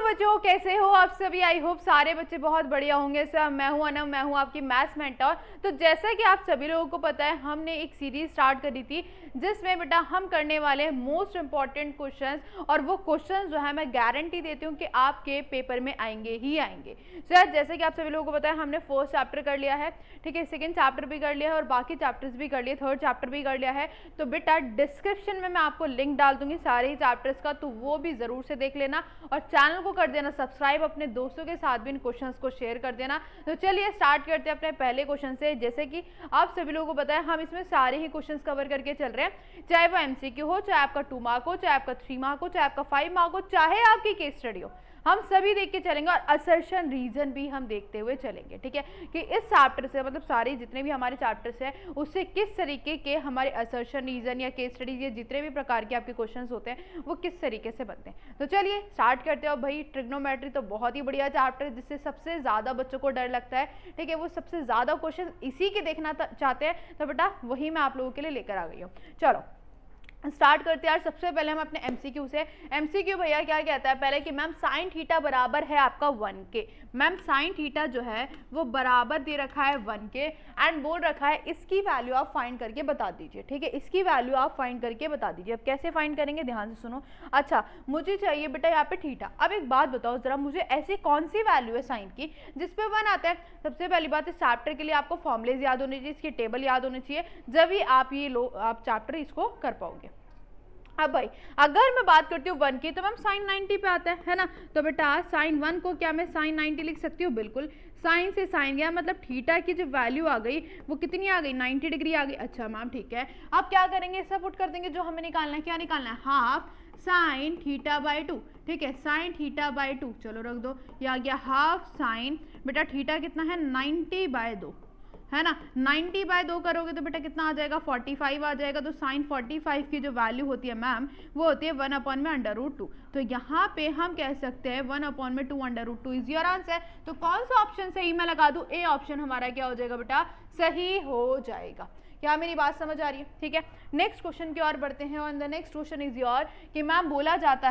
बच्चों, कैसे हो आप सभी? आई होप सारे बच्चे बहुत बढ़िया होंगे। सर मैं हूं अनम, मैं हूं आपकी मैथ्स मेंटर। तो जैसा कि आप सभी लोगों को पता है, हमने एक सीरीज स्टार्ट करी थी जिसमें बेटा हम करने वाले मोस्ट इंपॉर्टेंट क्वेश्चंस, और वो क्वेश्चंस जो है मैं गारंटी देती हूँ कि आपके पेपर में आएंगे ही आएंगे। सर जैसे कि आप सभी लोगों को पता है, हमने फर्स्ट चैप्टर कर लिया है, ठीक है, सेकेंड चैप्टर भी कर लिया है और बाकी चैप्टर्स भी कर लिए, थर्ड चैप्टर भी कर लिया है। तो बेटा डिस्क्रिप्शन में मैं आपको लिंक डाल दूंगी सारे ही चैप्टर्स का, तो वो भी जरूर से देख लेना और चैनल को कर देना सब्सक्राइब, अपने दोस्तों के साथ भी इन क्वेश्चंस को शेयर कर देना। तो चलिए स्टार्ट करते हैं अपने पहले क्वेश्चन से। जैसे कि आप सभी लोगों को पता है, हम इसमें सारे ही क्वेश्चंस कवर करके चल रहे हैं, चाहे वो एमसीक्यू हो, चाहे आपका 2 मार्क हो, चाहे आपका 3 मार्क हो, चाहे आपका 5 मार्क हो, चाहे आपकी केस स्टडी हो, हम सभी देख के चलेंगे और असर्शन रीजन भी हम देखते हुए चलेंगे। ठीक है कि इस चैप्टर से, मतलब सारे जितने भी हमारे चैप्टर्स हैं, उससे किस तरीके के हमारे असर्शन रीजन या केस स्टडीज या जितने भी प्रकार के आपके क्वेश्चंस होते हैं वो किस तरीके से बनते हैं। तो चलिए स्टार्ट करते हैं। भाई ट्रिग्नोमेट्री तो बहुत ही बढ़िया चैप्टर है जिससे सबसे ज्यादा बच्चों को डर लगता है। ठीक है, वो सबसे ज्यादा क्वेश्चन इसी के देखना चाहते हैं, तो बेटा वही मैं आप लोगों के लिए लेकर आ गई हूँ। चलो स्टार्ट करते हैं यार। सबसे पहले हम अपने एमसीक्यू से। एमसीक्यू भैया क्या कहता है पहले कि मैम साइन थीटा बराबर है आपका 1 के। मैम साइन थीटा जो है वो बराबर दे रखा है 1 के एंड बोल रखा है इसकी वैल्यू आप फाइंड करके बता दीजिए। ठीक है, इसकी वैल्यू आप फाइंड करके बता दीजिए। अब कैसे फाइंड करेंगे, ध्यान से सुनो। अच्छा, मुझे चाहिए बेटा यहाँ पे थीटा। अब एक बात बताओ जरा, मुझे ऐसी कौन सी वैल्यू है साइन की जिसपे 1 आता है? सबसे पहली बात, इस चैप्टर के लिए आपको फॉर्मुलेज याद होने चाहिए, इसकी टेबल याद होनी चाहिए, जब ही आप आप चैप्टर इसको कर पाओगे। अब भाई अगर मैं बात करती हूँ 1 की, तो मैम साइन 90 पे आता है ना, तो बेटा साइन 1 को क्या मैं साइन 90 लिख सकती हूँ? बिल्कुल। साइन से साइन गया, मतलब थीटा की जो वैल्यू आ गई वो कितनी आ गई? 90 डिग्री आ गई। अच्छा मैम ठीक है, अब क्या करेंगे, सब पुट कर देंगे जो हमें निकालना है। क्या निकालना है? Half sine theta by 2। ठीक है, साइन थीटा बाय 2, चलो रख दो, ये आ गया हाफ साइन, बेटा थीटा कितना है? 90 बाय 2 है ना। 90 बाय 2 करोगे तो बेटा कितना आ जाएगा? 45 आ जाएगा। तो साइन 45 की जो वैल्यू होती है मैम वो होती है 1/√2। तो यहाँ पे हम कह सकते हैं 1/2 इज योर आंसर। तो कौन सा ऑप्शन सही मैं लगा दूं? ए ऑप्शन हमारा क्या हो जाएगा बेटा? सही हो जाएगा। क्या मेरी बात समझ आ रही है? ठीक है, नेक्स्ट क्वेश्चन की ओर बढ़ते हैं। और the next question is your कि मैम बोला जाता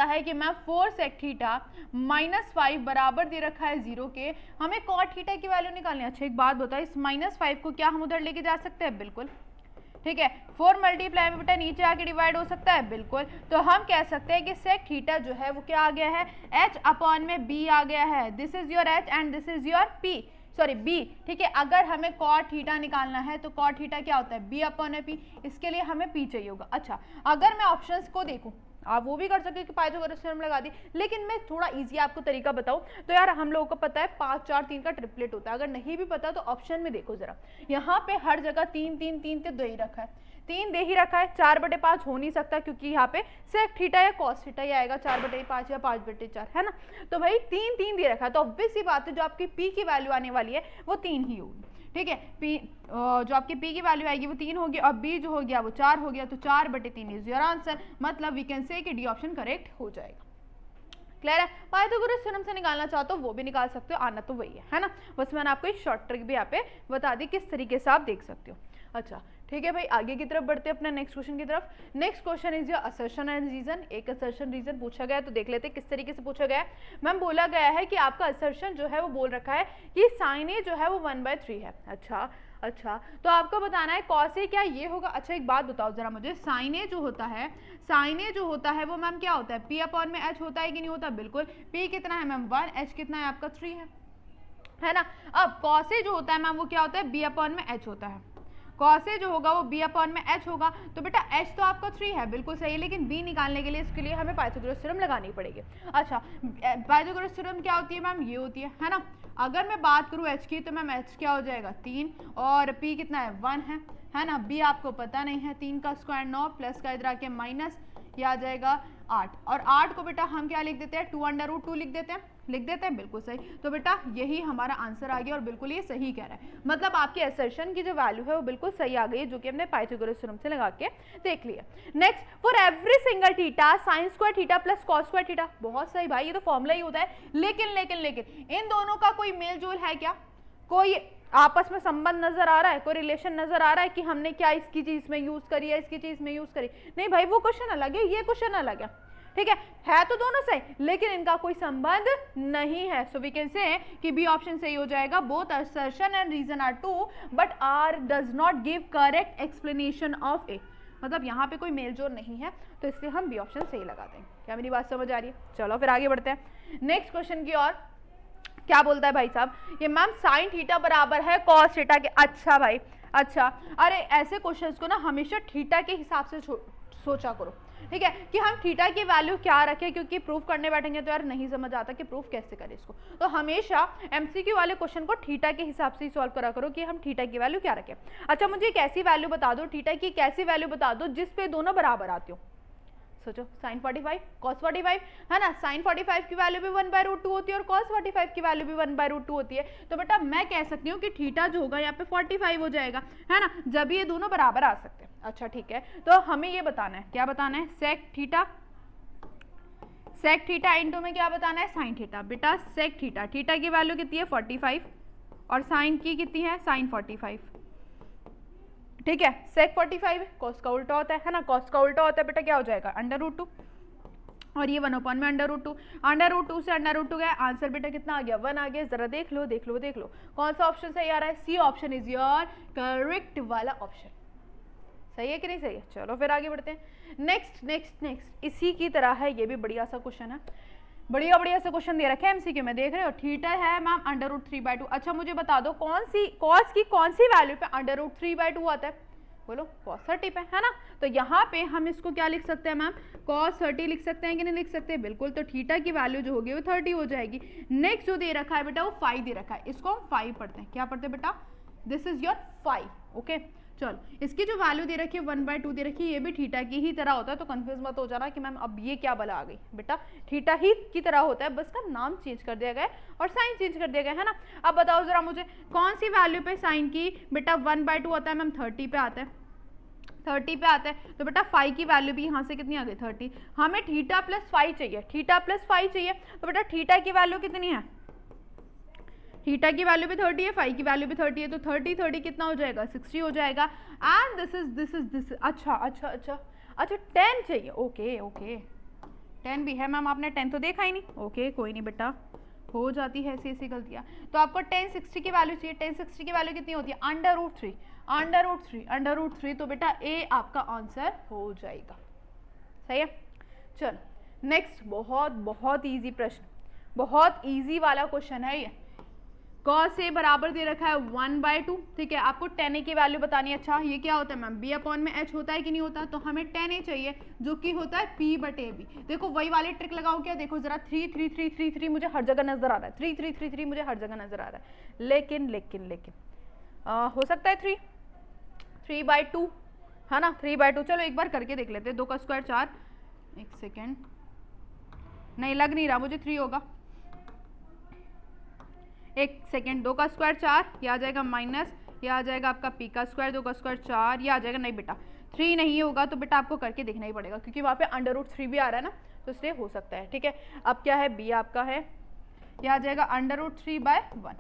है कि मैम 4 सेक थीटा -5 बराबर दे रखा है 0 के, हमें कॉट थीटा की वैल्यू निकालनी है। अच्छा एक बात बताओ, इस -5 को क्या हम उधर लेके जा सकते हैं? बिल्कुल। ठीक है, 4 मल्टीप्लाई में बेटा नीचे आके डिवाइड हो सकता है। बिल्कुल। तो हम कह सकते हैं कि सेक थीटा जो है वो क्या आ गया है? h/b आ गया है। This is your h and this is your p, sorry b। ठीक है, अगर हमें कॉट थीटा निकालना है तो कॉट थीटा क्या होता है? b/p। इसके लिए हमें p चाहिए होगा। अच्छा, अगर मैं ऑप्शंस को देखूं, आप वो भी कर सकते हो कि पाइथागोरस थ्योरम लगा दी, लेकिन मैं थोड़ा इजी आपको तरीका बताऊं तो यार हम लोगों को पता है 5 4 3 का ट्रिपलेट होता है। अगर नहीं भी पता तो ऑप्शन में देखो जरा, यहाँ पे हर जगह 3 3 3 तो दे ही रखा है, 3 दे ही रखा है। 4/5 हो नहीं सकता क्योंकि यहाँ पे सेक थीटा या कॉस थीटा ही आएगा, 4/5 या 5/4 है ना। तो भाई 3 3 दे रखा है, तो ऑब्वियस सी बात है जो आपकी पी की वैल्यू आने वाली है वो 3 ही होगी। ठीक है, पी जो आपकी पी की वैल्यू आएगी वो 3 होगी और बी जो हो गया वो 4 हो गया। तो 4/3 इज योर आंसर, मतलब वी कैन से कि डी ऑप्शन करेक्ट हो जाएगा। क्लियर है? पाइथागोरस थ्योरम से निकालना चाहते हो वो भी निकाल सकते हो, आना तो वही है ना। बस मैंने आपको एक शॉर्ट ट्रिक भी यहाँ पे बता दी किस तरीके से आप देख सकते हो। अच्छा ठीक है भाई, आगे की तरफ बढ़ते हैं अपने नेक्स्ट क्वेश्चन की तरफ। Next question is your assertion and reason. एक असर्शन रीजन पूछा गया है, तो देख लेते हैं किस तरीके से पूछा गया है। मैम बोला गया है कि आपका असर्शन जो है वो बोल रखा है कि साइन ए जो है वो 1/3 है। अच्छा, तो आपको बताना है कॉस ए क्या ये होगा। अच्छा एक बात बताओ जरा मुझे, साइन ए जो होता है वो मैम क्या होता है? p/h होता है कि नहीं होता? बिल्कुल। p कितना है मैम? 1, h कितना है आपका? 3 है ना। अब कॉस ए जो होता है मैम वो क्या होता है? b/h होता है। कॉस ए जो होगा वो b/h होगा। तो बेटा h तो आपका 3 है, बिल्कुल सही है, लेकिन b निकालने के लिए इसके लिए हमें पाइथागोरस थ्योरम लगानी पड़ेगी। अच्छा, पाइथागोरस थ्योरम क्या होती है मैम? ये होती है ना। अगर मैं बात करूँ h की, तो मैम h क्या हो जाएगा? 3 और p कितना है? 1 है ना। b आपको पता नहीं है, 3 का स्क्वायर 9 प्लस का इधर आके माइनस, ये आ जाएगा 8। और 8 को बेटा हम क्या लिख देते हैं? 2/√2 लिख देते हैं। बिल्कुल सही। तो बेटा यही हमारा आंसर आ गया और बिल्कुल ये सही कह रहा है, मतलब आपकी असर्शन की जो वैल्यू है वो बिल्कुल सही आ गई है, जो कि हमने पाइथागोरस थ्योरम से लगा के देख लिया। Next, for every single theta sine square theta plus cos square theta. बहुत सही भाई, ये तो फॉर्मूला ही होता है, लेकिन इन दोनों का कोई मेल जोल है क्या? कोई आपस में संबंध नजर आ रहा है? कोई रिलेशन नजर आ रहा है कि हमने क्या इसकी चीज में यूज करी है, इसकी चीज में यूज करी? नहीं भाई, वो क्वेश्चन अलग है, ये क्वेश्चन अलग है। ठीक है तो दोनों सही लेकिन इनका कोई संबंध नहीं है। सो वी कैन से कि बी ऑप्शन सही हो जाएगा। Both assertion and reason are true but R does not give correct explanation of A, मतलब यहाँ पे कोई मेल जोल नहीं है, तो इसलिए हम बी ऑप्शन सही लगा देंगे। क्या मेरी बात समझ आ रही है? चलो फिर आगे बढ़ते हैं नेक्स्ट क्वेश्चन की ओर। क्या बोलता है भाई साहब, ये मैम साइन थीटा बराबर है कॉस थीटा के। अच्छा भाई अच्छा, अरे ऐसे क्वेश्चंस को ना हमेशा थीटा के हिसाब से सोचा करो, ठीक है, कि हम थीटा की वैल्यू क्या रखें, क्योंकि प्रूफ करने बैठेंगे तो यार नहीं समझ आता कि प्रूफ कैसे करें इसको। तो हमेशा एमसीक्यू वाले क्वेश्चन को थीटा के हिसाब से ही सॉल्व करा करो कि हम थीटा की वैल्यू क्या रखें। अच्छा मुझे एक ऐसी वैल्यू बता दो, थीटा की एक ऐसी वैल्यू बता दो जिसपे दोनों बराबर आती हो। सोचो साइन 45 कॉस 45 है ना, साइन 45 की वैल्यू भी 1/√2 होती है और कॉस 45 की वैल्यू भी 1/√2 होती है। तो बेटा मैं कह सकती हूँ कि थीटा जो होगा यहाँ पे 45 हो जाएगा, है ना, जब ये दोनों बराबर आ सकते हैं। अच्छा ठीक है, तो हमें ये बताना है, क्या बताना है, सेक थीटा इंटू में क्या बताना है, साइन थीटा। बेटा सेक थीटा, थीटा की वैल्यू कितनी है 45 और साइन की कितनी है, साइन 45, ठीक है। सेक 45 कॉस का उल्टा होता है ना, कॉस का उल्टा होता है बेटा क्या हो जाएगा, √2 और ये 1/में √2 से √2 गया, आंसर बेटा कितना आ गया, 1 आ गया। जरा देख लो देख लो देख लो कौन सा ऑप्शन सही आ रहा है, C option is your correct वाला ऑप्शन। सही है कि नहीं सही है? चलो फिर आगे बढ़ते हैं। नेक्स्ट इसी की तरह है, ये भी बढ़िया सा क्वेश्चन है, बढ़िया से क्वेश्चन दे रखे हैं एमसीक्यू में, देख रहे हो। थीटा है मैम √3/2। अच्छा मुझे बता दो कौन सी कॉस की कौन सी वैल्यू पे √3/2 आता है, बोलो कॉस 30 पे, है ना। तो यहाँ पे हम इसको क्या लिख सकते हैं मैम, cos 30 लिख सकते हैं कि नहीं लिख सकते, बिल्कुल। तो थीटा की वैल्यू जो होगी वो 30 हो जाएगी। नेक्स्ट जो दे रखा है बेटा वो 5 दे रखा है, इसको हम 5 पढ़ते हैं। क्या पढ़ते हैं बेटा, दिस इज योर 5, ओके। चलो इसकी जो वैल्यू दे रखी है 1/2 दे रखी है, ये भी थीटा की ही तरह होता है, तो कंफ्यूज मत हो जाना कि मैम अब ये क्या बला आ गई। बेटा थीटा ही की तरह होता है, बस का नाम चेंज कर दिया गया और साइन चेंज कर दिया गया, है ना। अब बताओ जरा मुझे कौन सी वैल्यू पे साइन की बेटा 1/2 आता है मैम, 30 पे आता है, 30 पे आता है। तो बेटा 5 की वैल्यू भी यहाँ से कितनी आ गई, 30। हमें थीटा प्लस 5 चाहिए, थीटा प्लस 5 चाहिए, तो बेटा थीटा की वैल्यू कितनी है, थीटा की वैल्यू भी 30 है, 5 की वैल्यू भी 30 है, तो 30 कितना हो जाएगा, 60 हो जाएगा। एंड दिस इज अच्छा 10 चाहिए, ओके 10 भी है मैम, आपने 10 तो देखा ही नहीं, ओके कोई नहीं बेटा, हो जाती है ऐसी गलतियाँ। तो आपको 1060 की वैल्यू चाहिए, 1060 की वैल्यू कितनी होती है, √3, तो बेटा ए आपका आंसर हो जाएगा। सही है। चलो नेक्स्ट बहुत ईजी प्रश्न, बहुत ईजी वाला क्वेश्चन है ये। cos a बराबर दे रखा है 1/2, ठीक है, आपको tan a की वैल्यू बतानी है। अच्छा ये क्या होता है मैम, b/h होता है कि नहीं होता, तो हमें tan a चाहिए जो कि होता है p/b। देखो वही वाली ट्रिक लगाओ, क्या देखो जरा 3 मुझे हर जगह नजर आ रहा है, 3 मुझे हर जगह नजर आ रहा है, लेकिन हो सकता है 3/2 है ना, 3/2। चलो एक बार करके देख लेते हैं, 2 का स्क्वायर 4, एक सेकेंड, नहीं लग नहीं रहा मुझे 3 होगा, एक सेकेंड, 2 का स्क्वायर 4, यह आ जाएगा माइनस, यह आ जाएगा आपका p का स्क्वायर, 2 का स्क्वायर 4, यह आ जाएगा, नहीं बेटा 3 नहीं होगा, तो बेटा आपको करके देखना ही पड़ेगा क्योंकि वहाँ पे √3 भी आ रहा है ना, तो इसलिए हो सकता है, ठीक है। अब क्या है, b आपका है, यह आ जाएगा √3/1,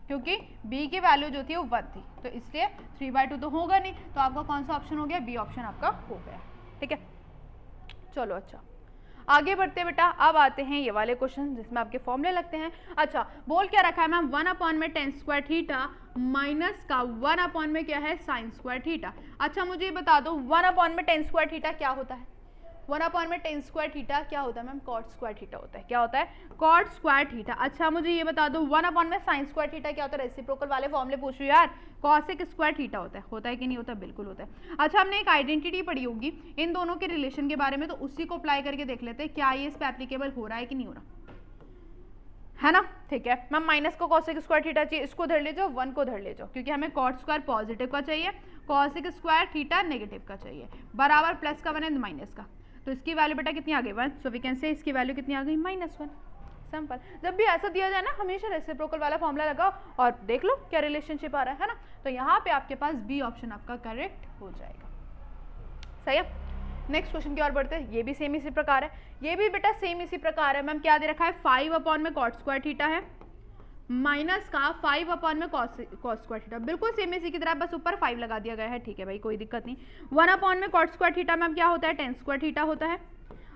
क्योंकि b की वैल्यू जो थी वो 1 थी, तो इसलिए 3/2 तो होगा नहीं, तो आपका कौन सा ऑप्शन हो गया, बी ऑप्शन आपका हो गया, ठीक है। चलो अच्छा आगे बढ़ते हैं बेटा, अब आते हैं ये वाले क्वेश्चन जिसमें आपके फॉर्मूले लगते हैं। अच्छा बोल क्या रखा है मैम, 1/tan² थीटा माइनस का 1/ में क्या है, sin² थीटा। अच्छा मुझे ये बता दो 1/tan² थीटा क्या होता है, 1/tan² थीटा क्या होता है मैम, cot² थीटा होता है। क्या होता है, cot² थीटा। अच्छा मुझे ये बता दो 1/ में sin² थीटा क्या होता है, रेसिप्रोकल वाले फॉर्मूले पूछ रही हूँ यार, cos² थीटा होता है कि नहीं होता, बिल्कुल होता है। अच्छा हमने एक आइडेंटिटी पढ़ी होगी इन दोनों के रिलेशन के बारे में, तो उसी को अप्लाई करके देख लेते हैं क्या ये इस पे एप्लीकेबल हो रहा है कि नहीं हो रहा, है ना। ठीक है मैम, माइनस को cos² थीटा चाहिए, इसको धर ले जाओ, 1 को धर ले जाओ, क्योंकि हमें cot² पॉजिटिव का चाहिए, cos² थीटा नेगेटिव का चाहिए, बराबर प्लस का 1 है माइनस का, तो इसकी वैल्यू बेटा कितनी आ गई, 1, सो वी कैन से इसकी वैल्यू कितनी आ गई, -1। सिंपल, जब भी ऐसा दिया जाए ना हमेशा रेसिप्रोकल वाला फॉर्मूला लगाओ और देख लो क्या रिलेशनशिप आ रहा है ना। तो यहाँ पे आपके पास बी ऑप्शन आपका करेक्ट हो जाएगा। सही है। नेक्स्ट क्वेश्चन की ओर बढ़ते हैं, ये भी सेम इसी प्रकार है, ये भी बेटा सेम इसी प्रकार है। मैम क्या दे रखा है, 5/ में cot² थीटा है माइनस का 5/ में cos² थीटा, बिल्कुल सेम इसी की तरह, बस ऊपर 5 लगा दिया गया है, ठीक है भाई कोई दिक्कत नहीं। 1/ में cot² थीटा मैम क्या होता है, tan² थीटा होता है,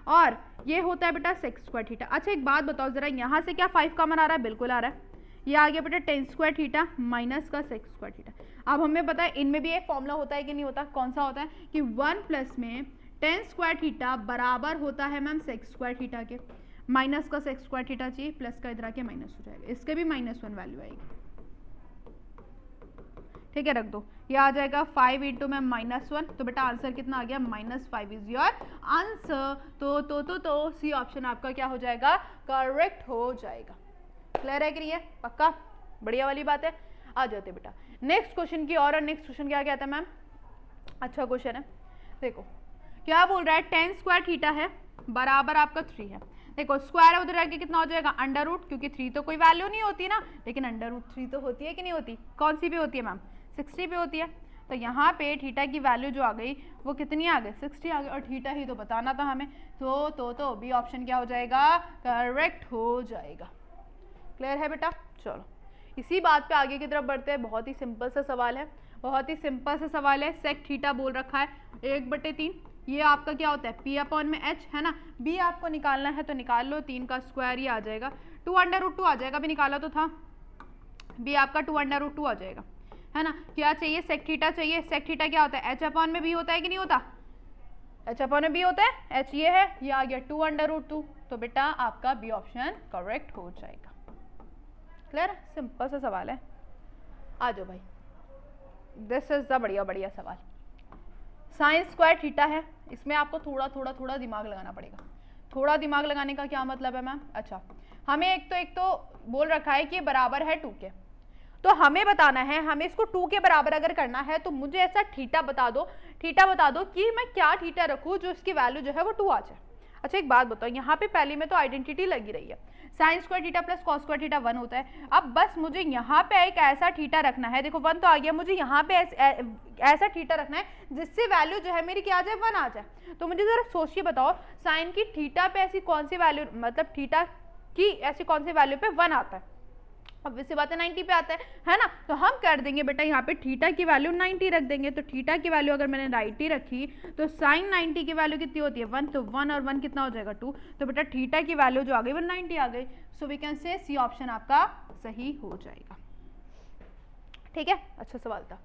और ये होता है बेटा सेक स्क्वायर थीटा। अच्छा एक बात बताओ जरा, यहाँ से क्या 5 कॉमन आ रहा है? बिल्कुल आ रहा है। ये आ गया बेटा टेन स्क्वायर थीटा माइनस का सेक स्क्वायर थीटा। अब हमें पता है इनमें भी एक फॉर्मूला होता है कि नहीं होता? कौन सा होता है कि 1 प्लस में टेन स्क्वायर थीटा बराबर होता है मैम सेक स्क्वायर थीटा के, माइनस का सेक स्क्वायर थीटा चाहिए, प्लस का इधर आके माइनस हो जाएगा, इसके भी -1 वैल्यू आएगी। ठीक है, रख दो। ये आ जाएगा 5 इंटू में -1, तो बेटा आंसर कितना आ गया? -5 इज योर आंसर। तो सी ऑप्शन आपका क्या हो जाएगा? करेक्ट हो जाएगा। क्लियर है कि नहीं है? पक्का? बढ़िया वाली बात है। आ जाते बेटा नेक्स्ट क्वेश्चन की और नेक्स्ट क्वेश्चन क्या कहता है मैम? अच्छा क्वेश्चन है, देखो क्या बोल रहा है, टेन स्क्वायर थीटा है बराबर आपका 3 है। देखो स्क्वायर है, उधर आके कितना हो जाएगा? अंडर रूट, क्योंकि 3 तो कोई वैल्यू नहीं होती ना, लेकिन अंडर रूट 3 तो होती है कि नहीं होती? कौन सी पे होती है मैम? 60 पे होती है। तो यहाँ पे थीटा की वैल्यू जो आ गई वो कितनी आ गई? 60 आ गई, और थीटा ही तो बताना था हमें। तो बी ऑप्शन क्या हो जाएगा? करेक्ट हो जाएगा। क्लियर है बेटा? चलो इसी बात पे आगे की तरफ बढ़ते हैं। बहुत ही सिंपल सा सवाल है, बहुत ही सिंपल सा सवाल है। सेक थीटा बोल रखा है 1/3, ये आपका क्या होता है? पी अपॉन में एच है ना। बी आपको निकालना है तो निकाल लो, 3 का स्क्वायर ही आ जाएगा, 2√2 आ जाएगा, अभी निकाला तो था। बी आपका 2√2 आ जाएगा, है ना। क्या चाहिए? सेक थीटा चाहिए। सेक थीटा क्या होता है? एच अपॉन में बी होता है कि नहीं होता? एच अपॉन में बी होता है, एच ये है, ये आ गया 2√2। तो बेटा आपका बी ऑप्शन करेक्ट हो जाएगा। क्लियर? सिंपल सा सवाल है। आ जाओ भाई, दिस इज द बढ़िया सवाल। साइन स्क्वायर थीटा है, इसमें आपको थोड़ा दिमाग लगाना पड़ेगा। थोड़ा दिमाग लगाने का क्या मतलब है मैम? अच्छा हमें एक तो बोल रखा है कि बराबर है 2 के, तो हमें बताना है, हमें इसको 2 के बराबर अगर करना है तो मुझे ऐसा थीटा बता दो कि मैं क्या थीटा रखूं जो इसकी वैल्यू जो है वो 2 आ जाए। अच्छा एक बात बताओ, यहाँ पे पहले में तो आइडेंटिटी लगी रही है, sign square theta plus cos square theta 1 होता है। अब बस मुझे यहाँ पे एक ऐसा थीटा रखना है, देखो 1 तो आ गया, मुझे यहाँ पे ऐसा थीटा रखना है जिससे वैल्यू जो है मेरी क्या आ जाए? 1 आ जाए। तो मुझे जरा सोचिए बताओ, साइन की थीटा पे ऐसी कौन सी वैल्यू, मतलब थीटा की ऐसी कौन सी वैल्यू पे 1 आता है? अब इसी बात है 90 पे आता है ना। तो हम कर देंगे बेटा यहाँ पे थीटा की वैल्यू 90 रख देंगे। तो थीटा की वैल्यू अगर मैंने 90 रखी तो साइन 90 की वैल्यू कितनी होती है? 1, तो 1 और 1 कितना हो जाएगा? 2। तो बेटा थीटा की वैल्यू जो आ गई वो 90 आ गई। सो वी कैन से सी ऑप्शन आपका सही हो जाएगा। ठीक है, अच्छा सवाल था।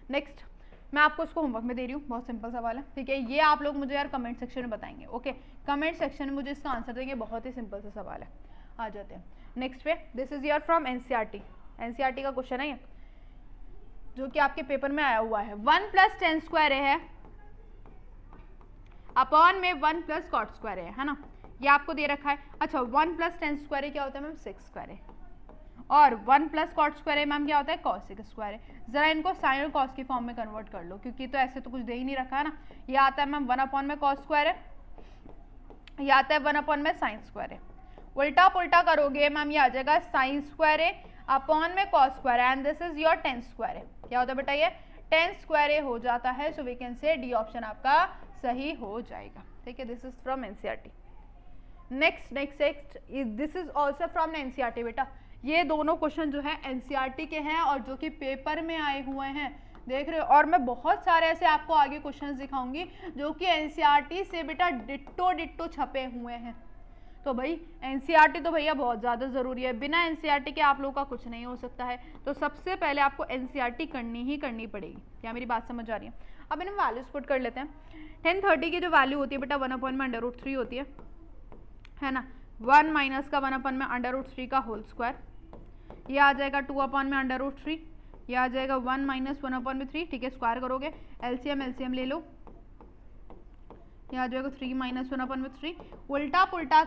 नेक्स्ट मैं आपको इसको होमवर्क में दे रही हूँ, बहुत सिंपल सवाल है। ठीक है, ये आप लोग मुझे यार कमेंट सेक्शन में बताएंगे। ओके, कमेंट सेक्शन में मुझे इसका आंसर देंगे, बहुत ही सिंपल सा सवाल है। आ जाते हैं नेक्स्ट पे। This is your from NCERT. NCERT का क्वेश्चन है ये, जो कि आपके पेपर में आया हुआ है। 1 + tan स्क्वायर है अपॉन में 1 + cot स्क्वायर है ना, ये आपको दे रखा है। अच्छा 1 + tan स्क्वायर क्या होता है मैम? सेक स्क्वायर है, और 1 + cot स्क्वायर है मैम क्या होता है? कॉसेक स्क्वायर है। जरा इनको साइन और कॉस की फॉर्म में कन्वर्ट कर लो, क्योंकि तो ऐसे तो कुछ दे ही नहीं रखा है ना। ये आता है मैम 1 अपॉन में cos स्क्वायर है, ये आता है 1 अपॉन में साइन स्क्वायर है। उल्टा पुल्टा करोगे मैम ये आ जाएगा साइन स्क्वायर है अपॉन में कॉस स्क्वायर है, and this is your ten square है। क्या होता है बेटा? ये टेन स्क्वायर हो जाता है। So we can say D option आपका सही हो जाएगा। ठीक है, this is from NCERT. Next this is also from NCERT बेटा। ये दोनों क्वेश्चन जो है एनसीईआरटी के हैं और जो कि पेपर में आए हुए हैं, देख रहे हो। और मैं बहुत सारे ऐसे आपको आगे क्वेश्चंस दिखाऊंगी जो कि एनसीईआरटी से बेटा डिट्टो छपे हुए हैं। तो भाई एनसीईआरटी तो भैया बहुत ज़्यादा ज़रूरी है, बिना एनसीईआरटी के आप लोगों का कुछ नहीं हो सकता है। तो सबसे पहले आपको एनसीईआरटी करनी पड़ेगी। क्या मेरी बात समझ आ रही है? अब इन्हें वैल्यूज पुट कर लेते हैं। 1030 की जो वैल्यू होती है बेटा 1 अपॉन में √3 होती है ना। 1 माइनस का 1 अपॉन में √3 का होल स्क्वायर, ये आ जाएगा 2 अपॉन में √3, ये आ जाएगा 1 माइनस 1 अपॉन में 3। ठीक है, स्क्वायर करोगे, एलसीएम ले लो, ये आ जाएगा 3 माइनस 1 अपॉन में 3। उल्टा पुल्टा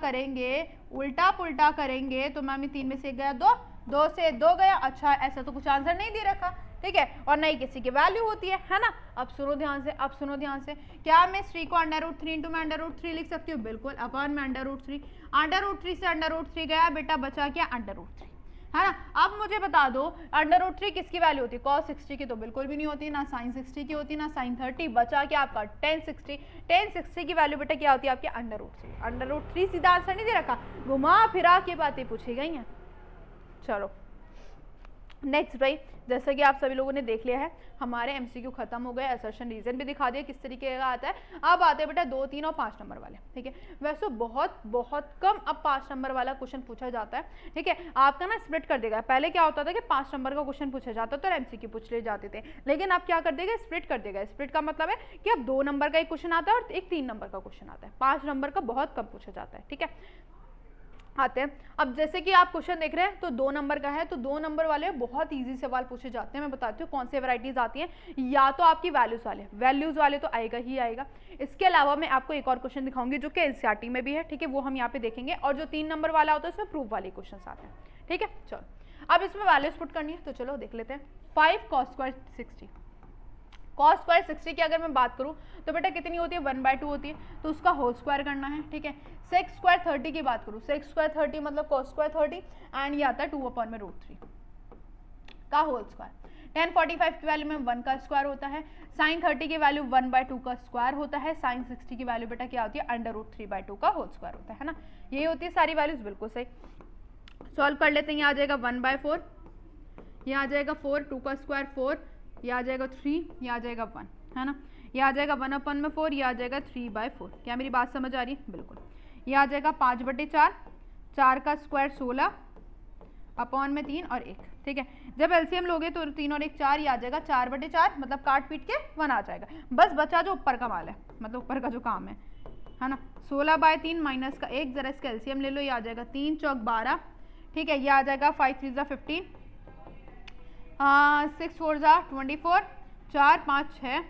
करेंगे तो मैम 3 में से 1 गया 2 से 2 गया। अच्छा ऐसा तो कुछ आंसर नहीं दे रखा, ठीक है, और नहीं किसी की वैल्यू होती है ना। अब सुनो ध्यान से, क्या मैं 3 को √3 इंटू में √3 लिख सकती हूँ? बिल्कुल, अपॉन में √3, √3 से √3 गया बेटा, बचा क्या? √3, है ना। अब मुझे बता दो √3 किसकी वैल्यू होती है? cos 60 की तो बिल्कुल भी नहीं होती, ना sin 60 की होती, ना sin 30। बचा क्या आपका? tan 60 की वैल्यू बेटा क्या होती है आपके? √3 सीधा आंसर नहीं दे रखा, घुमा फिरा के बातें पूछी गई हैं। चलो नेक्स्ट भाई, जैसा कि आप सभी लोगों ने देख लिया है, हमारे एमसीक्यू खत्म हो गए, असर्शन रीजन भी दिखा दिया किस तरीके का आता है। अब आते हैं बेटा 2, 3 और 5 नंबर वाले, ठीक है। वैसे बहुत बहुत कम अब 5 नंबर वाला क्वेश्चन पूछा जाता है, ठीक है। आपका ना स्प्लिट कर देगा, पहले क्या होता था कि 5 नंबर का क्वेश्चन पूछा जाता था और एमसीक्यू पूछ ले जाते थे, लेकिन अब क्या कर देगा, स्प्लिट कर देगा। स्प्लिट का मतलब है कि अब 2 नंबर का एक क्वेश्चन आता है और एक 3 नंबर का क्वेश्चन आता है, 5 नंबर का बहुत कम पूछा जाता है, ठीक है। आते हैं अब, जैसे कि आप क्वेश्चन देख रहे हैं तो 2 नंबर का है, तो 2 नंबर वाले बहुत इजी सवाल पूछे जाते हैं। मैं बताती हूँ कौन से वैरायटीज आती हैं, या तो आपकी वैल्यूज वाले तो आएगा ही आएगा। इसके अलावा मैं आपको एक और क्वेश्चन दिखाऊंगी जो कि एनसीईआरटी में भी है, ठीक है, वो हम यहाँ पे देखेंगे। और जो 3 नंबर वाला होता है उसमें प्रूफ वाले क्वेश्चन आते हैं, ठीक है। चलो अब इसमें वैल्यूज पुट करनी है, तो चलो देख लेते हैं। 5 cos स्क्वायर 60, cos स्क्वायर 60 की अगर मैं बात करूं तो बेटा कितनी होती है, 1/2 होती है, तो उसका होल स्क्वायर करना है, ठीक है। सेक स्क्वायर 30 की बात करूं, सेक स्क्वायर 30 मतलब cos स्क्वायर 30 एंड ये आता है 2/√3 का होल स्क्वायर। tan 45 की वैल्यू में 1 का स्क्वायर होता है, sin 30 की वैल्यू 1/2 का स्क्वायर होता है, sin 60 की वैल्यू बेटा क्या होती है, √3/2 का होल स्क्वायर होता है ना। यही होती है सारी वैल्यूज, बिल्कुल सही। सॉल्व कर लेते हैं, ये आ जाएगा 1/4, ये आ जाएगा 4, 2 का स्क्वायर 4, ये आ जाएगा 3, ये आ जाएगा 1, है ना। ये आ जाएगा 1/4, ये आ जाएगा 3/4। क्या मेरी बात समझ आ रही है, बिल्कुल। ये आ जाएगा 5/4, 4 का स्क्वायर 16 अपॉन में 3 और 1, ठीक है। जब एलसीएम लोगे तो 3 और 1 4, ये आ जाएगा 4/4, मतलब काट पीट के 1 आ जाएगा। बस बचा जो ऊपर का माल है, मतलब ऊपर का जो काम है ना। 16/3 माइनस का 1, जरा इसका एलसीएम ले लो, ये आ जाएगा 3 चौक 12, ठीक है। ये आ जाएगा 5 3 15, 6 4 24, 4 5 6,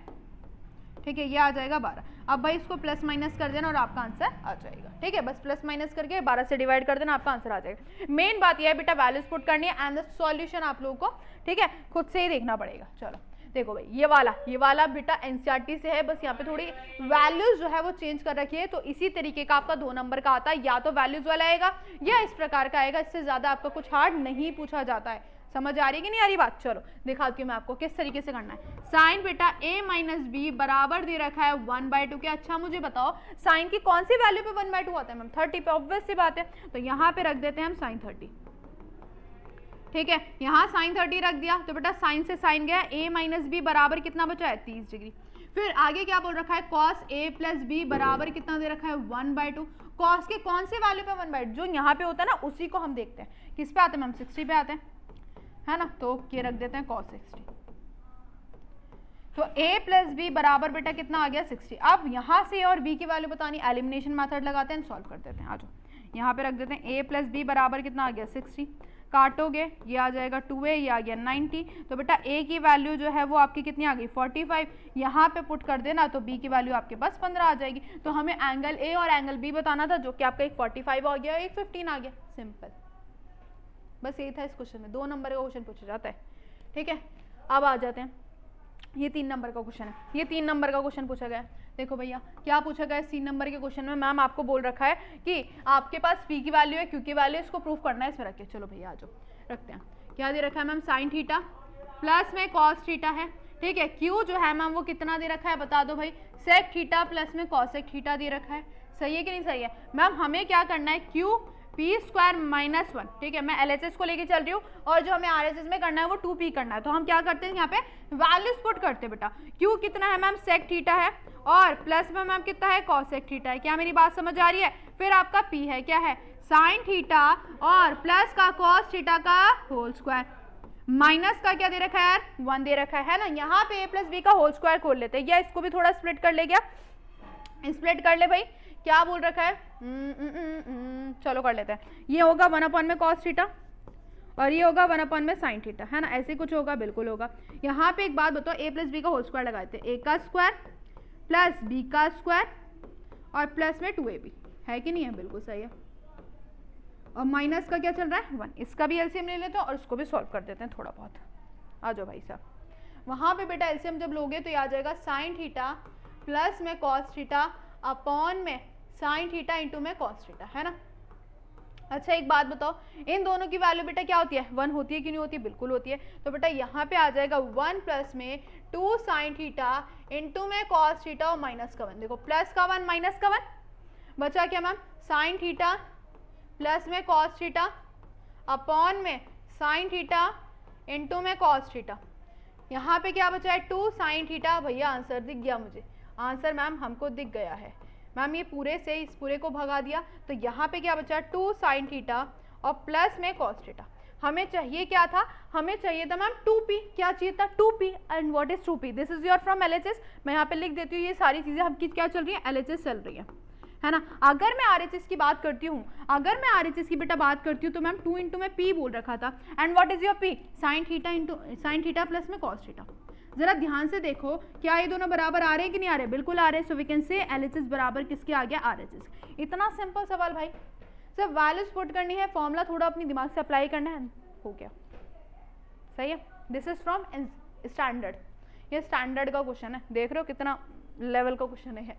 ठीक है। ये आ जाएगा 12। अब भाई इसको प्लस माइनस कर देना और आपका आंसर आ जाएगा, ठीक है। बस प्लस माइनस करके 12 से डिवाइड कर देना, आपका आंसर आ जाएगा। मेन बात यह है बेटा वैल्यूज पुट करनी है एंड द सॉल्यूशन आप लोगों को, ठीक है, खुद से ही देखना पड़ेगा। चलो देखो भाई, ये वाला बेटा एनसीईआरटी से है, बस यहाँ पे थोड़ी वैल्यूज जो है वो चेंज कर रखी है। तो इसी तरीके का आपका 2 नंबर का आता है, या तो वैल्यूज वाला आएगा या इस प्रकार का आएगा, इससे ज्यादा आपका कुछ हार्ड नहीं पूछा जाता है। समझ आ रही है कि नहीं आ रही बात। चलो दिखाती हूँ मैं आपको किस तरीके से करना है। साइन बेटा a माइनस बी बराबर दे रखा है 1/2 के। अच्छा मुझे बताओ साइन की कौन सी वैल्यू पे 1/2 आता है मैम, 30 पे, ऑब्वियस सी बात है। तो यहाँ पे रख देते हैं हम साइन 30, ठीक है। यहाँ साइन 30 रख दिया तो बेटा साइन से साइन गया, a माइनस बी बराबर कितना बचा है 30 डिग्री। फिर आगे क्या बोल रखा है, cos a प्लस बी बराबर कितना दे रखा है 1/2। cos के कौन से वैल्यू पे 1/2, जो यहाँ पे होता है ना उसी को हम देखते हैं। किस पे आते हैं मैम, 60 पे आते हैं, है ना। तो ये रख देते हैं cos 60। तो a प्लस बी बराबर बेटा कितना आ गया 60। अब यहाँ से और b की वैल्यू बतानी, एलिमिनेशन मेथड लगाते हैं, सॉल्व कर देते हैं। आ जाओ यहाँ पे रख देते हैं a प्लस बी बराबर कितना आ गया 60, काटोगे ये आ जाएगा 2a, ये आ गया 90। तो बेटा a की वैल्यू जो है वो आपकी कितनी आ गई 45, यहाँ पे पुट कर देना तो b की वैल्यू आपके पास 15 आ जाएगी। तो हमें एंगल a और एंगल b बताना था, जो कि आपका एक 45 आ गया, एक 15 आ गया, सिंपल। बस यही था इस क्वेश्चन में, 2 नंबर का क्वेश्चन पूछा जाता है, ठीक है। अब आ जाते हैं, ये 3 नंबर का क्वेश्चन है, ये 3 नंबर का क्वेश्चन पूछा गया है। देखो भैया क्या पूछा गया है 3 नंबर के क्वेश्चन में, मैम आपको बोल रखा है कि आपके पास p की वैल्यू है, q की वैल्यू है, इसको प्रूफ करना है, इसमें रखिए। चलो भैया आ जाओ, रखते हैं। क्या दे रखा है मैम, साइन थीटा प्लस में कॉस थीटा है, ठीक है। q जो है मैम वो कितना दे रखा है बता दो भाई, सेक थीटा प्लस में कॉसेक थीटा दे रखा है। सही है कि नहीं सही है मैम। हमें क्या करना है, q p² माइनस 1, ठीक है। मैं LHS को लेके चल रही हूँ और जो हमें RHS में करना है वो 2p करना है। तो हम क्या करते हैं यहाँ पे वैल्यूज पुट करते हैं बेटा। q कितना है मैम, सेक थीटा है, और प्लस में मैम कितना है, कॉसेक थीटा है। क्या मेरी बात समझ आ रही है। फिर आपका p है, क्या है, साइन थीटा और प्लस का कॉस थीटा का होल स्क्वायर, माइनस का क्या दे रखा है यार 1 दे रखा है ना। यहाँ पे a प्लस बी का होल स्क्वायर खोल लेते हैं, या इसको भी थोड़ा स्प्लिट कर ले, क्या स्प्लिट कर ले भाई, क्या बोल रखा है, चलो कर लेते हैं। ये होगा 1/में cos थीटा और ये होगा 1/में sin थीटा, है ना, ऐसे कुछ होगा, बिल्कुल होगा। यहाँ पे एक बात बताओ, a प्लस बी का होल स्क्वायर लगाते हैं, a का स्क्वायर प्लस b का स्क्वायर और प्लस में 2ab, है कि नहीं है, बिल्कुल सही है। और माइनस का क्या चल रहा है 1, इसका भी एलसीएम ले लेते हैं और इसको भी सॉल्व कर देते हैं थोड़ा बहुत। आ जाओ भाई साहब, वहाँ पे बेटा एलसीएम जब लोगे तो आ जाएगा साइन थीटा प्लस में कॉस थीटा अपॉन में साइन थीटा इंटू में कॉस थीटा, है ना। अच्छा एक बात बताओ, इन दोनों की वैल्यू बेटा क्या होती है 1 होती है कि नहीं होती है, बिल्कुल होती है। तो बेटा यहाँ पे आ जाएगा 1 प्लस में 2 साइन थीटा इंटू में कॉस थीटा और माइनस का 1। देखो प्लस का 1 माइनस का 1 बचा क्या मैम, साइन थीटा प्लस में कॉस थीटा अपॉन में साइन थीटा इंटू में कॉस थीटा, यहाँ पे क्या बचा है 2 साइन थीटा। भैया आंसर दिख गया मुझे, आंसर मैम हमको दिख गया है मैम। ये पूरे से इस पूरे को भगा दिया तो यहाँ पे क्या बचा 2 साइन थीटा और प्लस में कॉस थीटा। हमें चाहिए क्या था, हमें चाहिए था मैम 2p, क्या चाहिए था 2p। And what is 2p, this is your from LHS। मैं यहाँ पे लिख देती हूँ, ये सारी चीजें आपकी क्या चल रही है, LHS चल रही है ना। अगर मैं RHS की बात करती हूँ, अगर मैं RHS की बेटा बात करती हूँ तो मैम 2 इंटू में p बोल रखा था। And what is your p, sine theta into sine theta plus में कॉस थीटा। जरा ध्यान से देखो, क्या ये दोनों बराबर आ रहे हैं कि नहीं आ रहे, बिल्कुल आ रहे हैं। So we can say LHS बराबर किसके आ गया, RHS। इतना सिंपल सवाल भाई, सिर्फ वैल्यूज पुट करनी है, फॉर्मूला थोड़ा अपनी दिमाग से अप्लाई करना है, हो गया, सही है। दिस इज फ्रॉम स्टैंडर्ड, ये स्टैंडर्ड का क्वेश्चन है, देख रहे हो कितना लेवल का क्वेश्चन है।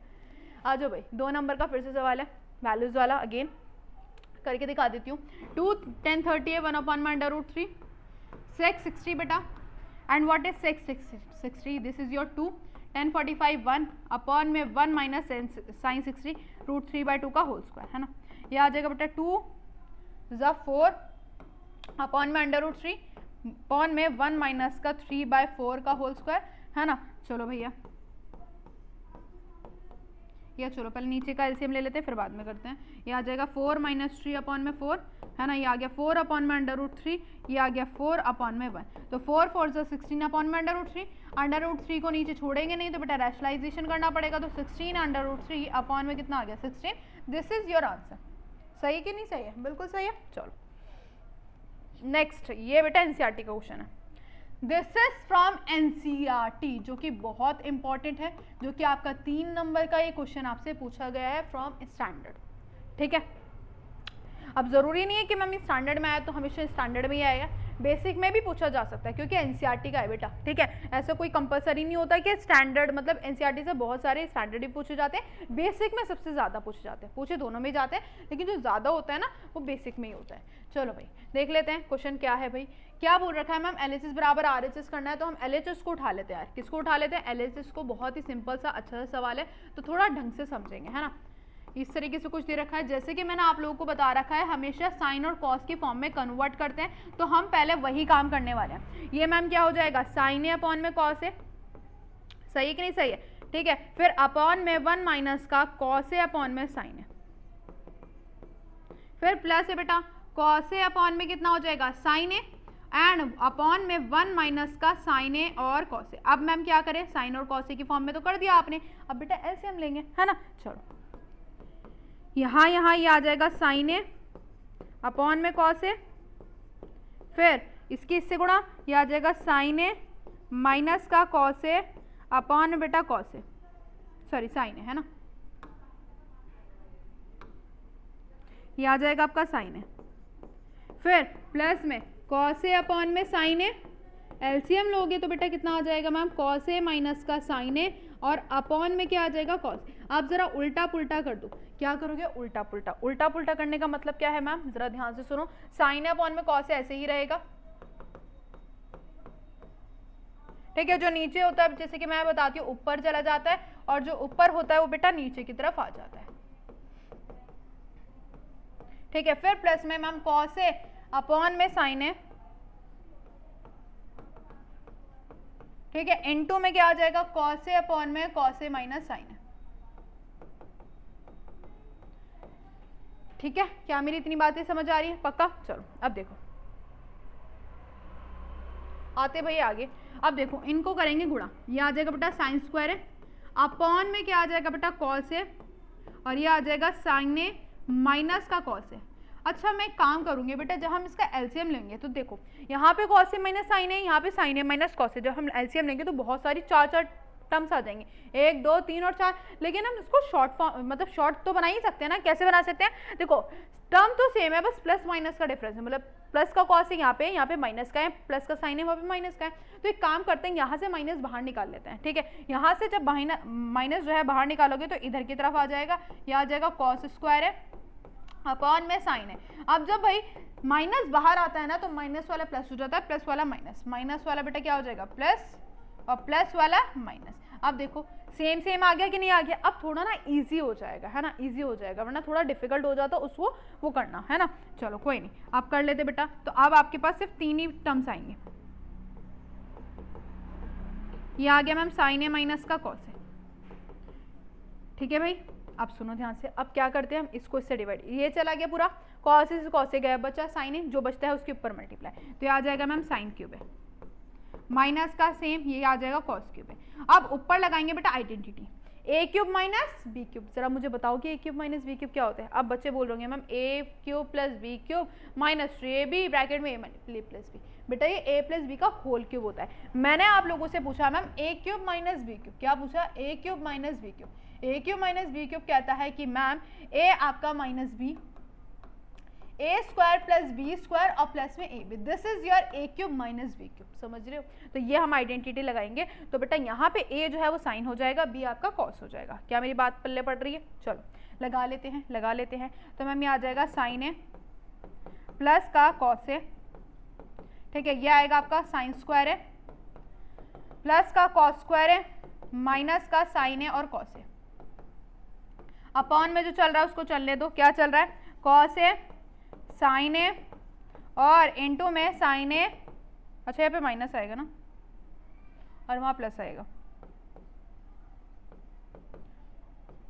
आ जाओ भाई, 2 नंबर का फिर से सवाल है, वैल्यूज वाला, अगेन करके दिखा देती हूँ। 2 10 30 है, 1/√3, sec 60 बेटा। And what is sec 60, this is your 2 10 45 1 upon में 1 माइनस साइन 60 √3/2 का होल स्क्वायर, है ना। ये आ जाएगा बेटा 2 4 अपॉन में √3 अपॉन में 1 माइनस का 3/4 का होल स्क्वायर, है ना। चलो भैया, या चलो पहले नीचे का एलसीएम ले लेते हैं, फिर बाद में करते हैं। ये आ जाएगा 4 - 3 अपॉन में 4, है ना। ये आ गया 4 अपॉन में √3, ये आ गया 4 अपॉन में 1। तो 4 4 से 16 अपॉन में √3, √3 को नीचे छोड़ेंगे नहीं तो बेटा रैशनलाइजेशन करना पड़ेगा। तो 16 √3 अपॉन में कितना आ गया 16। This is your answer. सही कि नहीं सही है, बिल्कुल सही है। चलो नेक्स्ट, ये बेटा एनसीईआरटी का क्वेश्चन है। दिस इज फ्रॉम एनसीईआरटी, जो कि बहुत इंपॉर्टेंट है, जो कि आपका 3 नंबर का ये क्वेश्चन आपसे पूछा गया है फ्रॉम स्टैंडर्ड, ठीक है। अब जरूरी नहीं है कि मैम स्टैंडर्ड में आया तो हमेशा स्टैंडर्ड में ही आएगा, बेसिक में भी पूछा जा सकता है, क्योंकि एनसीईआरटी का है बेटा, ठीक है। ऐसा कोई कंपलसरी नहीं होता कि स्टैंडर्ड, मतलब एनसीईआरटी से बहुत सारे स्टैंडर्ड भी पूछे जाते हैं, बेसिक में सबसे ज़्यादा पूछे जाते हैं, पूछे दोनों में जाते हैं, लेकिन जो ज़्यादा होता है ना वो बेसिक में ही होता है। चलो भाई देख लेते हैं क्वेश्चन क्या है। भाई क्या बोल रखा है मैम, LHS बराबर RHS करना है, तो हम LHS को उठा लेते हैं यार। किसको उठा लेते हैं, LHS को। बहुत ही सिंपल सा अच्छा सा सवाल है, तो थोड़ा ढंग से समझेंगे, है ना। इस तरीके से कुछ दे रखा है, जैसे कि मैंने आप लोगों को बता रखा है, हमेशा साइन और कॉस की फॉर्म में कन्वर्ट करते हैं, तो हम पहले वही काम करने वाले हैं। ये मैम क्या हो जाएगा, साइन ए अपॉन में कॉस ए, सही है कि नहीं सही है, ठीक है। फिर अपॉन में 1 माइनस का कॉस ए अपॉन में साइन ए, फिर प्लस है बेटा कॉस ए अपॉन में कितना हो जाएगा साइन ए, एंड अपॉन में 1 माइनस का साइन ए और कॉस ए। अब मैम क्या करें, साइन और कॉस ए की फॉर्म में तो कर दिया आपने, अब बेटा एलसीएम लेंगे, है ना। चलो यहाँ ये आ जाएगा साइन ए अपॉन में कॉस ए, फिर इसकी इससे गुणा, ये आ जाएगा साइन ए माइनस का कॉस ए अपॉन में बेटा कॉस ए, सॉरी साइन ए, है ना। ये आ जाएगा आपका साइन ए, फिर प्लस में कॉस ए अपॉन में साइन ए, एलसीएम लोगे तो बेटा कितना आ जाएगा मैम, कॉस ए माइनस का साइन ए और अपॉन में क्या आ जाएगा कॉस। आप जरा उल्टा पुल्टा कर दो, क्या करोगे उल्टा पुल्टा। उल्टा पुल्टा करने का मतलब क्या है मैम, जरा ध्यान से सुनो। साइन ए अपॉन में कॉस ए ऐसे ही रहेगा, ठीक है। जो नीचे होता है जैसे कि मैं बताती हूँ ऊपर चला जाता है, और जो ऊपर होता है वो बेटा नीचे की तरफ आ जाता है, ठीक है। फिर प्लस में मैम कॉस ए अपॉन में साइन ए, ठीक है। इनटू में क्या आ जाएगा कॉस ए अपॉन में कॉस ए माइनस साइन ए, ठीक है। क्या मेरी इतनी बातें समझ आ रही है, पक्का। चलो अब देखो आते भाई आगे। अब देखो इनको करेंगे गुणा, ये आ जाएगा बेटा साइन स्क्वायर है, अपॉन में क्या आ जाएगा बेटा कॉस ए, और ये आ जाएगा साइन ए माइनस का कॉस ए। अच्छा मैं एक काम करूंगी बेटा, जब हम इसका एलसीएम लेंगे तो देखो यहाँ पे कॉस ए माइनस साइन ए, यहाँ पे sign A minus cos A, जब हम एलसीएम लेंगे तो बहुत सारी चार टर्म्स आ जाएंगे, 1 2 3 और 4। लेकिन हम इसको शॉर्ट फॉर्म मतलब शॉर्ट तो बना ही सकते हैं ना। कैसे बना सकते हैं, देखो टर्म तो सेम है, बस प्लस माइनस का डिफरेंस है, मतलब प्लस का कॉस है यहाँ पे माइनस का है, प्लस का साइन है वहाँ पे माइनस का है। तो एक काम करते हैं, यहाँ से माइनस बाहर निकाल लेते हैं, ठीक है। यहाँ से जब माइनस जो है बाहर निकालोगे तो इधर की तरफ आ जाएगा, यह आ जाएगा कॉस स्क्वायर है अपॉन में साइन है। अब जब भाई माइनस बाहर आता है ना तो माइनस वाला प्लस हो जाता है, प्लस वाला माइनस, माइनस वाला बेटा क्या हो जाएगा प्लस, और प्लस वाला माइनस। अब देखो सेम सेम आ गया कि नहीं आ गया। अब थोड़ा ना इजी हो जाएगा, है ना, इजी हो जाएगा, वरना थोड़ा डिफिकल्ट हो जाता उसको वो करना, है ना। चलो कोई नहीं, आप कर लेते बेटा। तो अब आपके पास सिर्फ 3 ही टर्म्स आएंगे, ये आ गया मैम साइन ए माइनस का कॉस ए। ठीक है भाई, अब सुनो ध्यान से, अब क्या करते हैं हम, इसको इससे डिवाइड, ये चला गया पूरा, कॉस ए से कॉस ए गया, बचा साइन ए, जो बचता है उसके ऊपर मल्टीप्लाई, तो ये आ जाएगा मैम साइन क्यूब है, माइनस का सेम ये आ जाएगा कॉस क्यूब है। अब ऊपर लगाएंगे बेटा identity, A cube minus B cube. जरा मुझे बताओ कि A cube minus B cube क्या होता है। अब बच्चे बोल रहे हैं ma'am A cube plus B cube minus 3ab bracket में ए प्लस बी। बेटा ये ए प्लस बी का होल क्यूब होता है। मैंने आप लोगों से पूछा ma'am A cube minus B cube, क्या पूछा, A cube minus B cube. A cube minus B cube कहता है कि मैम ए आपका minus B, A square plus B square और प्लस में A B, this is your A cube minus B cube. समझ रहे हो, तो ये हम आइडेंटिटी लगाएंगे। तो बेटा यहाँ पे ए जो है वो साइन हो जाएगा, बी आपका कॉस हो जाएगा। क्या मेरी बात पल्ले पड़ रही है, चलो लगा लेते हैं, लगा लेते हैं। तो मैम ये आ जाएगा साइन ए प्लस का कॉस ए, ठीक है, ये आएगा आपका साइन स्क्वायर ए प्लस का कॉस स्क्वायर ए माइनस का साइन ए और कॉस ए, अपॉन में जो चल रहा है उसको चलने दो, क्या चल रहा है, कॉस ए साइन ए और इनटू में साइन ए, अच्छा यहाँ पे माइनस आएगा ना और वहाँ प्लस आएगा,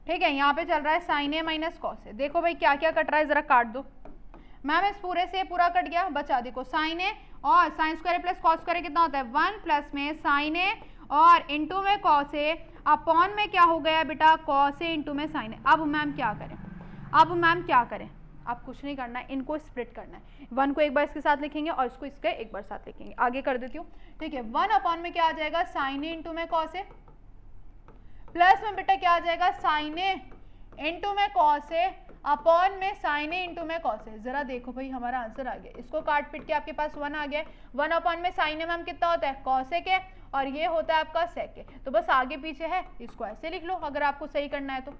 ठीक है। यहाँ पे चल रहा है sign A minus cos A. देखो भाई क्या क्या कट रहा है, जरा काट दो मैम, इस पूरे से पूरा कट गया, बचा देखो साइन ए और sine square plus cos square कितना होता है 1 प्लस में साइन ए और इनटू में कॉस ए, अपॉन में क्या हो गया बेटा कॉस ए इनटू में साइन ए। अब मैम क्या करें, अब मैम क्या करें, आप कुछ नहीं करना है, इनको स्प्लिट करना है। 1 को एक बार इसके साथ लिखेंगे और इसको इसके एक बार साथ लिखेंगे। आगे कर देती हूँ, ठीक है। 1 अपॉन में क्या आ जाएगा साइन ए इंटू में कॉस ए, प्लस में बेटा क्या आ जाएगा साइन ए इंटू में कॉस ए अपॉन में साइन ए इंटू में कॉस ए। जरा देखो भाई हमारा आंसर आ गया, इसको काट पीट के आपके पास 1 आ गया। 1 अपॉन में साइन ए मैम कितना होता है कॉस ए के और ये होता है आपका सेक ए, तो बस आगे पीछे है, इसको ऐसे लिख लो अगर आपको सही करना है तो,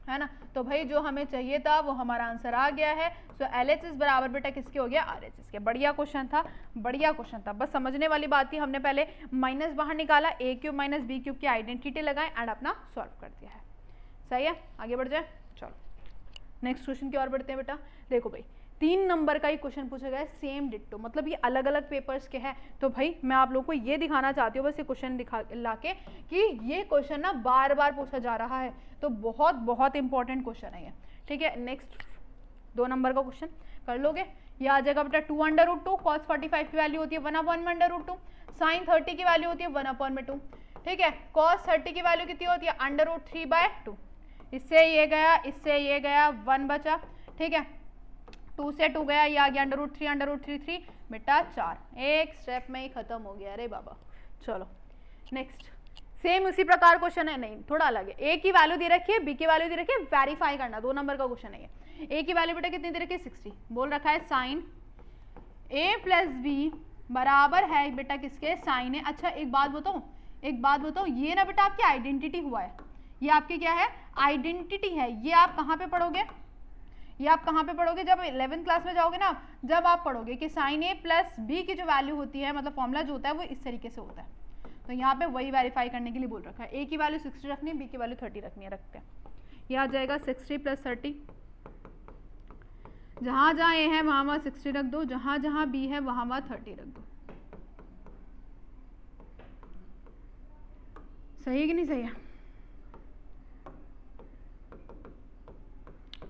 है ना। तो भाई जो हमें चाहिए था वो हमारा आंसर आ गया है। सो LHS बराबर बेटा किसके हो गया, RHS के। बढ़िया क्वेश्चन था, बढ़िया क्वेश्चन था, बस समझने वाली बात थी। हमने पहले माइनस बाहर निकाला, ए क्यूब माइनस बी क्यूब की आइडेंटिटी लगाए एंड अपना सॉल्व कर दिया है। सही है, आगे बढ़ जाए, चलो नेक्स्ट क्वेश्चन की ओर बढ़ते हैं बेटा। देखो भाई 3 नंबर का ही क्वेश्चन पूछा गया है, सेम डिट्टो, मतलब ये अलग अलग पेपर्स के हैं। तो भाई मैं आप लोगों को ये दिखाना चाहती हूँ बस ये क्वेश्चन दिखा लाके कि ये क्वेश्चन ना बार बार पूछा जा रहा है, तो बहुत बहुत इंपॉर्टेंट क्वेश्चन है ये, ठीक है। नेक्स्ट 2 नंबर का क्वेश्चन कर लोगे, ये आ जाएगा बेटा 2√2, cos 45 की वैल्यू होती है 1/√2, sin 30 की वैल्यू होती है 1/2, ठीक है। cos 30 की वैल्यू कितनी होती है √3/2, इससे ये गया, इससे ये गया, 1 बचा, ठीक है। 2 से 2 गया, ये आ गया √3 बेटा 4, एक स्टेप में ही खत्म हो गया। अरे बाबा, चलो नेक्स्ट सेम उसी प्रकार क्वेश्चन है, नहीं थोड़ा अलग है। ए की वैल्यू दे रखी है, बी की वैल्यू दे रखी है, वेरीफाई करना। 2 नंबर का क्वेश्चन है ये। ए की वैल्यू बेटा कितनी दे रखी है 60, बोल रखा है साइन ए प्लस बी बराबर है बेटा किसके, साइन ए। अच्छा एक बात बताऊं, एक बात बताऊं, ये ना बेटा आपकी आइडेंटिटी हुआ है, ये आपकी क्या है आइडेंटिटी है। ये आप कहाँ पे पढ़ोगे, ये आप कहाँ पे पढ़ोगे, जब 11th क्लास में जाओगे ना, जब आप पढ़ोगे कि साइन ए प्लस बी की जो वैल्यू होती है, मतलब फॉर्मूला जो होता है वो इस तरीके से होता है। तो यहाँ पे वही वेरीफाई करने के लिए बोल रखा है। ए की वैल्यू 60 रखनी है, बी की वैल्यू 30 रखनी है, रखते हैं। ये आ जाएगा 60 + 30, जहाँ जहाँ ए है वहाँ वहाँ 60 रख दो, जहाँ जहाँ बी है वहाँ वहाँ 30 रख दो। सही है कि नहीं सही है,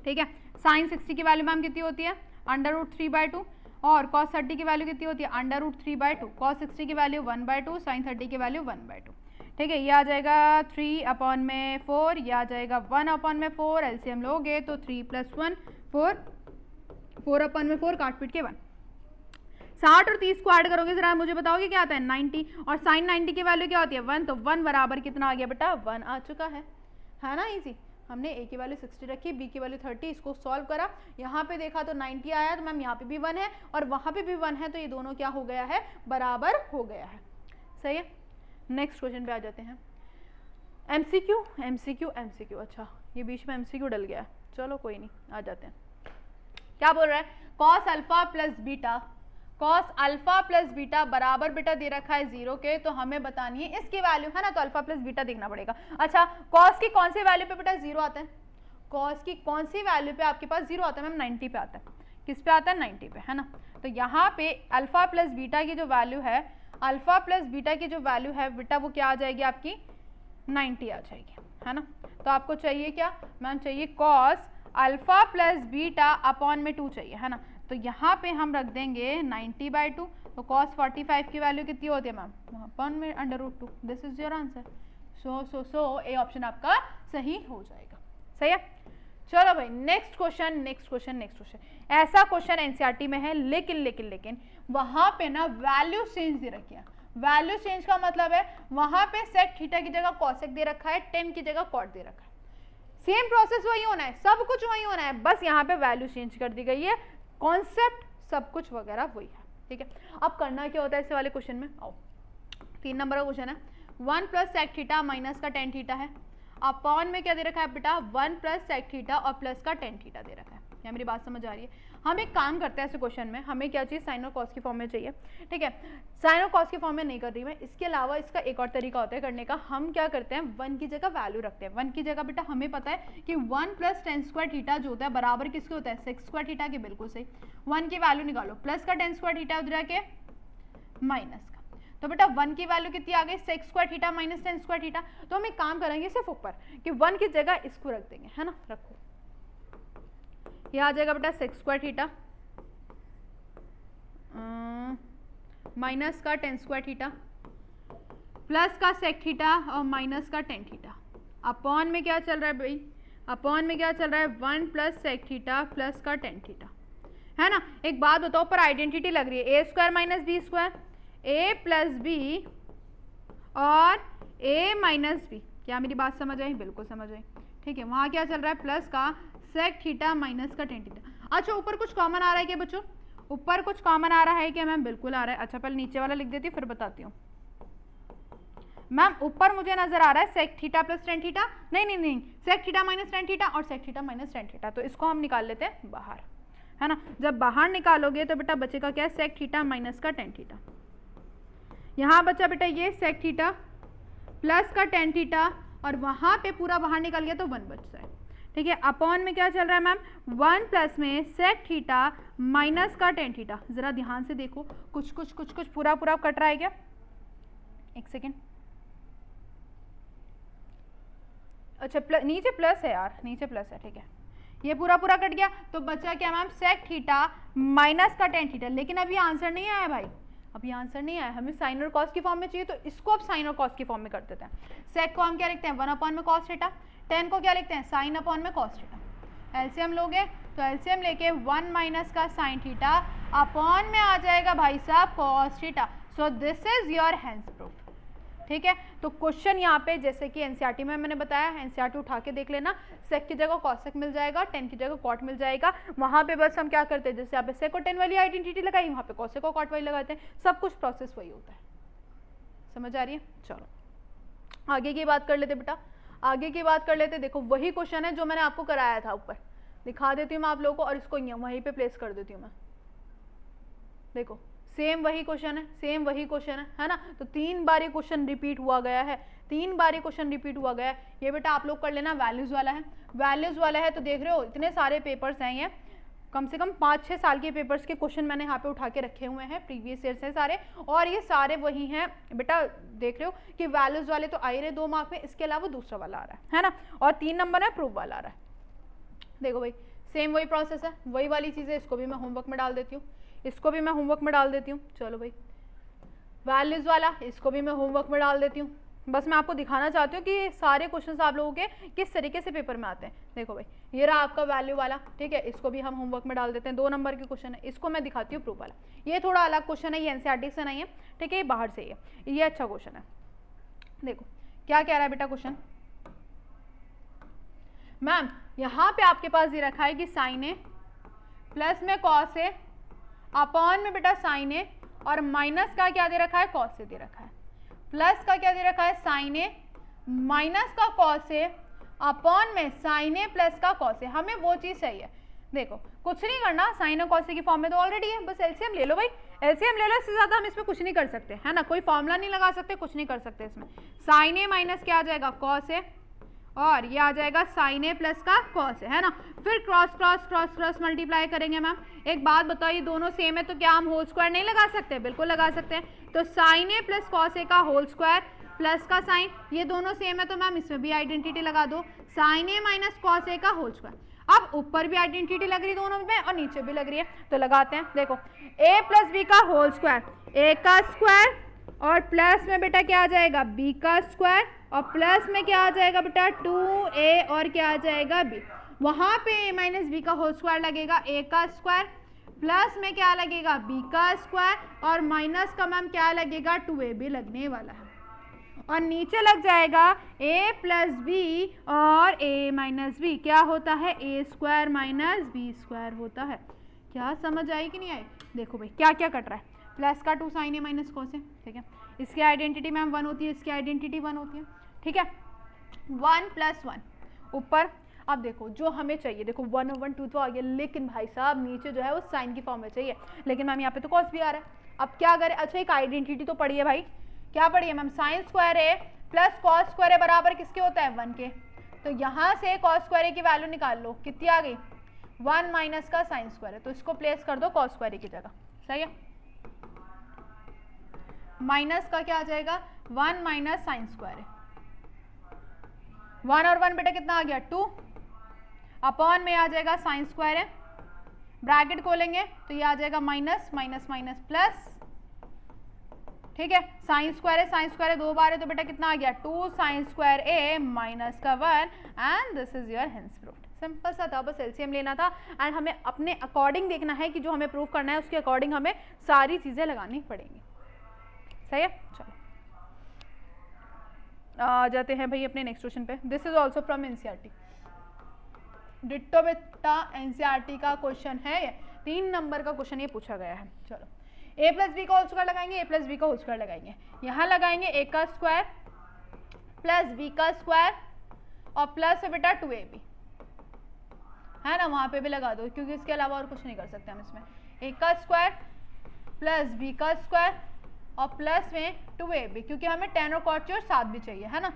ठीक है। साइन 60 की वैल्यू मैम कितनी होती है √3/2 और cos 30 की वैल्यू कितनी होती है √3/2, cos 60 की वैल्यू 1/2, साइन 30 की वैल्यू 1/2, ठीक है। ये आ जाएगा 3/4, ये आ जाएगा 1/4, एलसीएम लोगे तो 3 + 1 4, 4/4 काट पीट के 1। 60 और 30 को ऐड करोगे जरा मुझे बताओगे क्या आता है 90, और साइन 90 की वैल्यू क्या होती है 1, तो 1 बराबर कितना आ गया बेटा 1 आ चुका है ना। इजी, हमने ए की वैल्यू 60 रखी, बी की वैल्यू 30, इसको सॉल्व करा, यहाँ पे देखा तो 90 आया, तो मैम यहाँ पे भी 1 है और वहाँ पे भी 1 है, तो ये दोनों क्या हो गया है बराबर हो गया है। सही है, नेक्स्ट क्वेश्चन पे आ जाते हैं। एमसीक्यू एमसीक्यू एमसीक्यू, अच्छा ये बीच में एमसीक्यू डल गया है, चलो कोई नहीं, आ जाते हैं। क्या बोल रहा है, cos alpha plus beta, cos alpha plus beta बराबर बेटा दे रखा है 0 के, तो हमें बतानी है इसकी वैल्यू, है ना। तो अल्फा प्लस बीटा देखना पड़ेगा। अच्छा cos की कौन सी वैल्यू पे बेटा 0 आता है, cos की कौन सी वैल्यू पे आपके पास 0 आता है मैम 90 पे आता है। किस पे आता है 90 पे, है ना। तो यहाँ पे अल्फा प्लस बीटा की जो वैल्यू है अल्फा प्लस बीटा की जो वैल्यू है बेटा वो क्या आ जाएगी आपकी 90 आ जाएगी, है ना। तो आपको चाहिए क्या मैम, चाहिए cos alpha plus beta upon में 2 चाहिए, है ना। तो यहाँ पे हम रख देंगे 90/2, तो कॉस 45 की वैल्यू कितनी होती है मैम, अपॉन में √2। This is your answer. So A option आपका सही हो जाएगा, सही है। चलो भाई नेक्स्ट क्वेश्चन। ऐसा क्वेश्चन एनसीईआरटी में है, लेकिन वहां पे ना वैल्यू चेंज दे रखी है। वैल्यू चेंज का मतलब है वहां पे सेक थीटा की जगह कॉसेक दे रखा है, टेन की जगह कॉट दे रखा है। सेम प्रोसेस वही होना है, सब कुछ वही होना है, बस यहाँ पे वैल्यू चेंज कर दी गई है, कॉन्सेप्ट सब कुछ वगैरह वही है, ठीक है। अब करना क्या होता है इस वाले क्वेश्चन में, आओ 3 नंबर का क्वेश्चन है। 1 प्लस सेक थीटा माइनस का टेन थीटा है, अपॉन में क्या दे रखा है बेटा 1 प्लस सेक थीटा और प्लस का टेन थीटा दे रखा है। क्या मेरी बात समझ आ रही है। हम एक काम करते हैं ऐसे क्वेश्चन में, हमें क्या चाहिए, साइन और कॉस की फॉर्म में चाहिए, ठीक है। साइन और कॉस की फॉर्म में नहीं कर रही मैं, इसके अलावा इसका एक और तरीका होता है करने का। हम क्या करते हैं 1 की जगह वैल्यू रखते हैं। 1 की जगह बेटा हमें पता है कि 1 प्लस टेन स्क्वायर थीटा जो होता है बराबर किसके होता है, सेक स्क्वायर थीटा के, बिल्कुल सही। 1 की वैल्यू निकालो, प्लस का टेन स्क्वायर थीटा उधर के माइनस का, तो बेटा 1 की वैल्यू कितनी आ गई, sec square theta minus tan square theta. तो हम एक काम करेंगे सिर्फ ऊपर कि 1 की जगह इसको रख देंगे, है ना। रखो, ये आ जाएगा बेटा सेक स्क्वायर थीटा माइनस का टेन स्क्वायर थीटा प्लस का सेक थीटा और माइनस का टेन थीटा, अपॉन में क्या चल रहा है भाई, अपॉन में क्या चल रहा है 1 प्लस सेक थीटा प्लस का टेन थीटा, है ना। एक बात बताओ, पर आइडेंटिटी लग रही है, ए स्क्वायर माइनस बी स्क्वायर, ए प्लस बी और ए माइनस बी। क्या मेरी बात समझ आई, बिल्कुल समझ आई, ठीक है। वहाँ क्या चल रहा है प्लस का सेक थीटा माइनस का टेन थीटा। अच्छा ऊपर कुछ कॉमन आ रहा है क्या बच्चों, ऊपर कुछ कॉमन आ रहा है क्या मैम, बिल्कुल आ रहा है। अच्छा पहले नीचे वाला लिख देती हूँ फिर बताती हूँ मैम। ऊपर मुझे नजर आ रहा है sec theta plus tan theta, नहीं sec theta minus tan theta और sec theta minus tan theta, तो इसको हम निकाल लेते हैं बाहर, है ना। जब बाहर निकालोगे तो बेटा बचेगा क्या, सेक थीटा माइनस का टेन थीटा। यहाँ बचा बेटा ये सेक थीटा प्लस का टेन थीटा और वहाँ पे पूरा बाहर निकल गया तो 1 बचता है, ठीक है। अपॉन में क्या चल रहा है मैम 1 प्लस में सेक थीटा माइनस का टेन थीटा। जरा ध्यान से देखो, कुछ पूरा कट रहा है क्या, एक सेकेंड। अच्छा नीचे प्लस है यार, नीचे प्लस है, ठीक है। ये पूरा कट गया तो बचा क्या मैम, सेक थीटा माइनस का टेन थीटा। लेकिन अभी आंसर नहीं आया भाई, अभी आंसर नहीं आया, हमें साइन और कॉस की फॉर्म में चाहिए, तो इसको अब साइन और कॉस की फॉर्म में कर देते हैं। सेक को हम क्या लिखते हैं 1 अपॉन में कॉस थीटा, टेन को क्या लिखते हैं साइन अपॉन में कॉस थीटा। एलसीएम लोगे तो एलसीएम लेके 1 माइनस का साइन थीटा अपॉन में आ जाएगा भाई साहब cos theta. So this is your hence proof, ठीक है। तो क्वेश्चन यहाँ पे जैसे कि एनसीईआरटी में मैंने बताया, एनसीईआरटी उठा के देख लेना, सेक की जगह कॉसेक मिल जाएगा, टेन की जगह कॉट मिल जाएगा। वहाँ पे बस हम क्या करते हैं, जैसे यहाँ पे सेक और टेन वाली आइडेंटिटी लगाई, वहाँ पे कॉसेक और कॉट वाली लगाते हैं, सब कुछ प्रोसेस वही होता है। समझ आ रही है। चलो आगे की बात कर लेते बेटा, आगे की बात कर लेते। देखो वही क्वेश्चन है जो मैंने आपको कराया था, ऊपर दिखा देती हूँ मैं आप लोगों को और इसको वहीं पे प्लेस कर देती हूँ मैं। देखो सेम वही क्वेश्चन है, सेम वही क्वेश्चन है ना। तो 3 बार ये क्वेश्चन रिपीट हुआ गया है, 3 बार ये क्वेश्चन रिपीट हुआ गया है। ये बेटा आप लोग कर लेना, वैल्यूज वाला है, वैल्यूज वाला है। तो देख रहे हो इतने सारे पेपर्स हैं, ये कम से कम 5-6 साल के पेपर्स के क्वेश्चन मैंने यहाँ पे उठा के रखे हुए हैं, प्रीवियस ईयर से सारे, और ये सारे वही हैं बेटा। देख रहे हो कि वैल्यूज वाले तो आ ही रहे 2 मार्क में, इसके अलावा दूसरा वाला आ रहा है ना, और 3 नंबर है प्रूफ वाला आ रहा है। देखो भाई सेम वही प्रोसेस है, वही वाली चीज़ें। इसको भी मैं होमवर्क में डाल देती हूँ, इसको भी मैं होमवर्क में डाल देती हूँ। चलो भाई वैल्यूज वाला, इसको भी मैं होमवर्क में डाल देती हूँ। बस मैं आपको दिखाना चाहती हूँ कि सारे क्वेश्चंस आप लोगों के किस तरीके से पेपर में आते हैं। देखो भाई ये रहा आपका वैल्यू वाला, ठीक है, इसको भी हम होमवर्क में डाल देते हैं। 2 नंबर के क्वेश्चन है, इसको मैं दिखाती हूँ प्रूफ वाला। ये थोड़ा अलग क्वेश्चन है, ये एनसीईआरटी से नहीं है, ठीक है, ये बाहर से ही है, ये अच्छा क्वेश्चन है। देखो क्या कह रहा है बेटा क्वेश्चन, मैम यहाँ पे आपके पास ये रखा है कि साइन ए प्लस में कॉस ए अपॉन में बेटा साइन ए और माइनस का क्या दे रखा है, कॉस ए दे रखा है, प्लस का क्या दे रखा है साइन ए माइनस का कॉस ए अपॉन में साइन ए प्लस का कॉस ए। हमें वो चीज चाहिए। देखो कुछ नहीं करना, साइन और कॉस ए की फॉर्म में तो ऑलरेडी है, बस एलसीएम ले लो भाई, एलसीएम ले लो, इससे ज्यादा हम इसमें कुछ नहीं कर सकते, है ना। कोई फॉर्मूला नहीं लगा सकते, कुछ नहीं कर सकते इसमें। साइन ए माइनस क्या आ जाएगा कॉस ए और ये आ जाएगा साइन ए प्लस का कॉस है ना। फिर cross cross cross cross multiply करेंगे मैम। एक बात बताओ, ये दोनों सेम है तो क्या हम होल स्क्वायर नहीं लगा सकते? बिल्कुल लगा सकते हैं। तो sign A plus cos A का होल स्क्वायर प्लस का साइन, ये दोनों सेम है तो मैम इसमें भी आइडेंटिटी लगा दो, sign A minus cos A का होल स्क्वायर। अब ऊपर भी आइडेंटिटी लग रही है दोनों में और नीचे भी लग रही है, तो लगाते हैं। देखो a प्लस बी का होल स्क्वायर, a का स्क्वायर और प्लस में बेटा क्या आ जाएगा b का स्क्वायर और प्लस में क्या आ जाएगा बेटा 2a और क्या आ जाएगा b। वहाँ पे a माइनस बी का होल स्क्वायर लगेगा, a का स्क्वायर प्लस में क्या लगेगा b का स्क्वायर और माइनस का मैम क्या लगेगा 2a भी लगने वाला है और नीचे लग जाएगा a प्लस बी और a माइनस बी क्या होता है a square minus B square होता है। क्या समझ आई कि नहीं आई? देखो भाई क्या क्या कट रहा है, प्लस का 2 sign A minus cos A, ठीक है। इसकी आइडेंटिटी मैम 1 होती है, इसकी आइडेंटिटी 1 होती है, ठीक है। 1 प्लस 1 ऊपर। अब देखो जो हमें चाहिए, देखो 1 और 1 2 तो आ गया, लेकिन भाई साहब नीचे जो है वो साइन की फॉर्म में चाहिए, लेकिन मैम यहाँ पे तो कॉस भी आ रहा है। अब क्या करें? अच्छा एक आइडेंटिटी तो पड़ी है भाई, क्या पड़ी है मैम? साइन स्क्वायर ए प्लस कॉस स्क्वायर ए बराबर किसके होता है? 1 के। तो यहाँ से कॉस स्क्वायर ए की वैल्यू निकाल लो, कितनी आ गई? 1 माइनस का साइन स्क्वायर है, तो इसको प्लेस कर दो कॉस स्क्वायर ए की जगह, सही है। माइनस का क्या आ जाएगा? 1 माइनस साइन स्क्वायर है। 1 और 1 बेटा कितना आ गया? 2 अपॉन में आ जाएगा साइन स्क्वायर है, ब्रैकेट खोलेंगे तो ये आ जाएगा माइनस माइनस माइनस प्लस, ठीक है। साइन स्क्वायर है, साइन स्क्वायर है 2 बार है तो बेटा कितना आ गया? 2 साइन स्क्वायर ए माइनस का 1 and this is your hence proved. Simple सा था, बस एलसीएम लेना था एंड हमें अपने अकॉर्डिंग देखना है कि जो हमें प्रूव करना है उसके अकॉर्डिंग हमें सारी चीजें लगानी पड़ेंगी, सही है। चलो आ जाते हैं भाई अपने नेक्स्ट क्वेश्चन पे। This is also from NCERT, ditto बेटा एनसीईआरटी का क्वेश्चन है, 3 नंबर का क्वेश्चन ये पूछा गया है। चलो a प्लस बी का होल स्क्वायर लगाएंगे, a प्लस बी का होल स्क्वायर लगाएंगे, यहाँ लगाएंगे a का स्क्वायर प्लस b का स्क्वायर और प्लस है बेटा 2ab है ना, वहाँ पे भी लगा दो क्योंकि इसके अलावा और कुछ नहीं कर सकते हम इसमें। a का स्क्वायर प्लस b का स्क्वायर और प्लस में 2ab क्योंकि हमें tan और cot और साथ भी चाहिए है ना।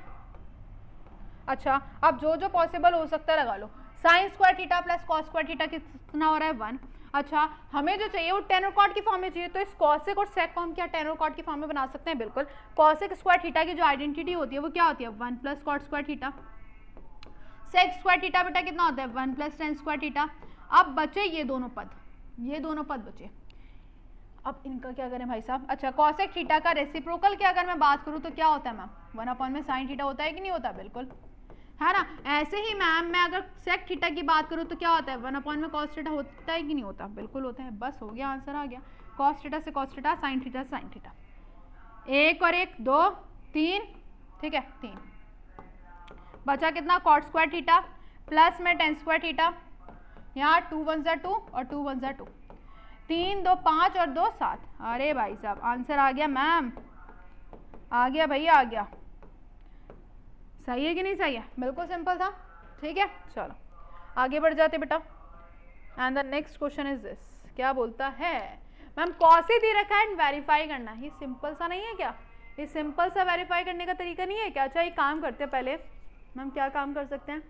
अच्छा अब जो जो पॉसिबल हो सकता है लगा लो। Sine square theta plus cos square theta कितना हो रहा है? 1। अच्छा हमें जो चाहिए वो tan और cot की फॉर्म में चाहिए, तो इस कॉसेक और सेक को हम क्या tan और cot की फॉर्म में बना सकते हैं? बिल्कुल। कॉसेक स्क्वायर थीटा की जो आइडेंटिटी होती है वो क्या होती है? 1 plus cot square theta. Sec square theta बेटा कितना होता है? 1 प्लस tan स्क्वायर थीटा। अब बचे ये दोनों पद, ये दोनों पद बचे। अब इनका क्या करें भाई साहब? अच्छा कॉसेक थीटा का रेसिप्रोकल की अगर मैं बात करूँ तो क्या होता है मैम? 1 अपॉन में साइन थीटा होता है कि नहीं होता? बिल्कुल है ना। ऐसे ही मैम मैं अगर सेक थीटा की बात करूँ तो क्या होता है? 1 अपॉन में कॉस थीटा होता है कि नहीं होता? बिल्कुल होता है। बस हो गया, आंसर आ गया। कॉस थीटा से कॉस थीटा, साइन थीटा से साइन थीटा, 1 और 1 2 3, ठीक है 3 बचा कितना? कॉट स्क्वायर थीटा प्लस में tan स्क्वायर थीटा, यहाँ 2 1 जा 2 और 2 1 जा 2, 3 2 5 और 2 7। अरे भाई साहब आंसर आ गया मैम, आ गया भैया आ गया। सही है कि नहीं सही है? बिल्कुल सिंपल था, ठीक है। चलो आगे बढ़ जाते बेटा and the next question is this. क्या बोलता है मैम? कॉस ए दे रखा है एंड वेरीफाई करना। ये सिंपल सा नहीं है क्या? ये सिंपल सा वेरीफाई करने का तरीका नहीं है क्या? अच्छा एक काम करते हैं पहले मैम, क्या काम कर सकते हैं?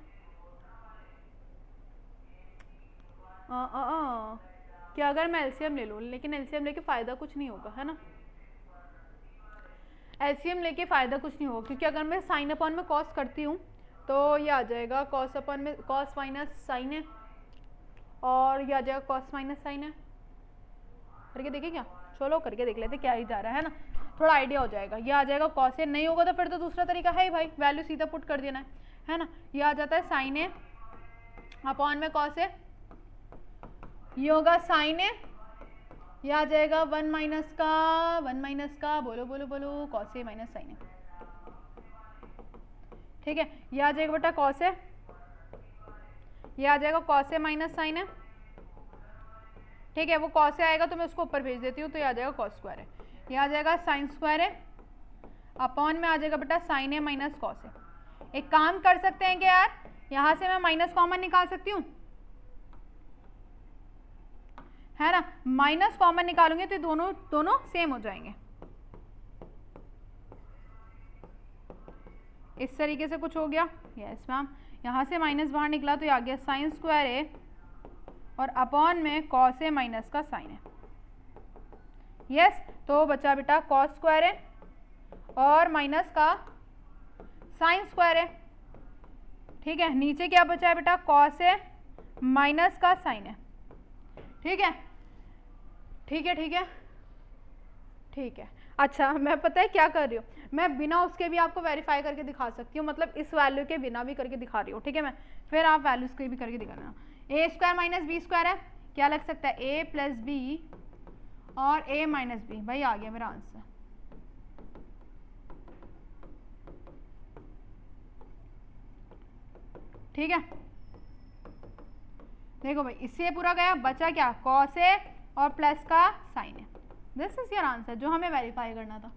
क्या अगर मैं एलसीएम ले लूँ, लेकिन एलसीएम लेके फ़ायदा कुछ नहीं होगा है ना। एलसीएम लेके फ़ायदा कुछ नहीं होगा क्योंकि अगर मैं साइन अपॉन में कॉस करती हूँ तो ये आ जाएगा कॉस अपॉन में कॉस माइनस साइन है और ये आ जाएगा कॉस माइनस साइन है। करके देखिए क्या? चलो करके देख लेते क्या ही जा रहा है ना, थोड़ा आइडिया हो जाएगा। ये आ जाएगा कॉस ए, नहीं होगा तो फिर तो दूसरा तरीका है ही भाई, वैल्यू सीधा पुट कर देना है ना। ये आ जाता है साइन ए अपॉन में कॉस ए, ये होगा साइन ए, ये आ जाएगा 1 माइनस का बोलो बोलो बोलो कॉस ए माइनस साइन ए, ठीक है। ये आ जाएगा बेटा कॉस ए, ये आ जाएगा कॉस ए माइनस साइन ए, ठीक है। वो कॉस ए आएगा तो मैं उसको ऊपर भेज देती हूँ तो ये आ जाएगा कॉस स्क्वायर है। ये आ जाएगा साइन स्क्वायर है अपॉन में आ जाएगा बेटा sign A minus cos A. एक काम कर सकते हैं कि यार यहाँ से मैं माइनस कॉमन निकाल सकती हूँ है ना। माइनस कॉमन निकालूंगे तो दोनों सेम हो जाएंगे। इस तरीके से कुछ हो गया। यस मैम, यहाँ से माइनस बाहर निकला तो ये आ गया साइन स्क्वायर ए और अपॉन में कॉस ए माइनस का साइन है। यस, तो बचा बेटा कॉस स्क्वायर है और माइनस का साइन स्क्वायर है। ठीक है, नीचे क्या बचा है बेटा, कॉस है माइनस का साइन है। ठीक है, ठीक है, ठीक है, ठीक है। अच्छा, मैं पता है क्या कर रही हूँ, मैं बिना उसके भी आपको वेरीफाई करके दिखा सकती हूँ, मतलब इस वैल्यू के बिना भी करके दिखा रही हूँ। ठीक है, मैं फिर आप वैल्यूज के भी करके दिखाना। ए स्क्वायर माइनस बी स्क्वायर है, क्या लग सकता है, ए प्लस बी और ए माइनस बी। भाई आ गया मेरा आंसर। ठीक है, देखो भाई इससे पूरा गया, बचा क्या, कॉस ए और प्लस का साइन है। दिस इज योर आंसर जो हमें वेरीफाई करना था।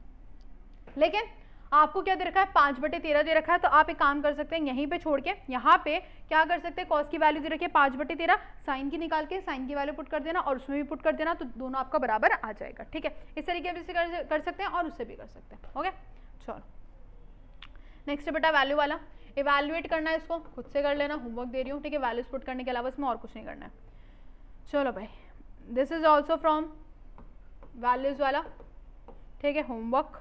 लेकिन आपको क्या दे रखा है, 5/13 दे रखा है, तो आप एक काम कर सकते हैं, यहीं पे छोड़ के यहाँ पे क्या कर सकते हैं, कॉस की वैल्यू दे रखी है 5/13, साइन की निकाल के साइन की वैल्यू पुट कर देना और उसमें भी पुट कर देना, तो दोनों आपका बराबर आ जाएगा। ठीक है, इस तरीके से कर सकते हैं और उससे भी कर सकते हैं। ओके, चलो नेक्स्ट बेटा वैल्यू वाला, इवैल्यूएट करना है, इसको खुद से कर लेना, होमवर्क दे रही हूँ। ठीक है, वैल्यूज पुट करने के अलावा इसमें और कुछ नहीं करना है। चलो भाई, this is also from values वाला। ठीक है, होमवर्क,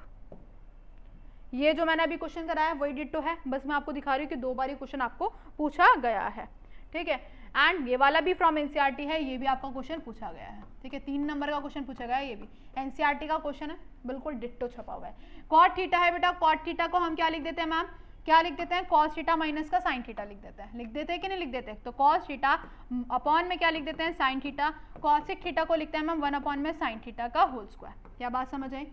ये जो मैंने अभी क्वेश्चन कराया वही डिट्टो है, बस मैं आपको दिखा रही हूँ कि 2 बार ये क्वेश्चन आपको पूछा गया है। ठीक है, एंड ये वाला भी फ्रॉम एनसीईआरटी है, ये भी आपका क्वेश्चन पूछा गया है। ठीक है, 3 नंबर का क्वेश्चन पूछा गया है, ये भी एनसीईआरटी का क्वेश्चन है, बिल्कुल डिट्टो छपा हुआ है। कॉट थीटा है बेटा, कॉट थीटा को हम क्या लिख देते हैं मैम, क्या लिख देते हैं, कॉस थीटा माइनस का साइन थीटा लिख देते हैं। लिख देते हैं कि नहीं लिख देते, तो कॉस थीटा अपॉन में क्या लिख देते हैं, साइन थीटा। कॉसिक थीटा को लिखते हैं मैम 1 अपॉन में साइन थीटा का होल स्क्वायर। क्या बात समझ आई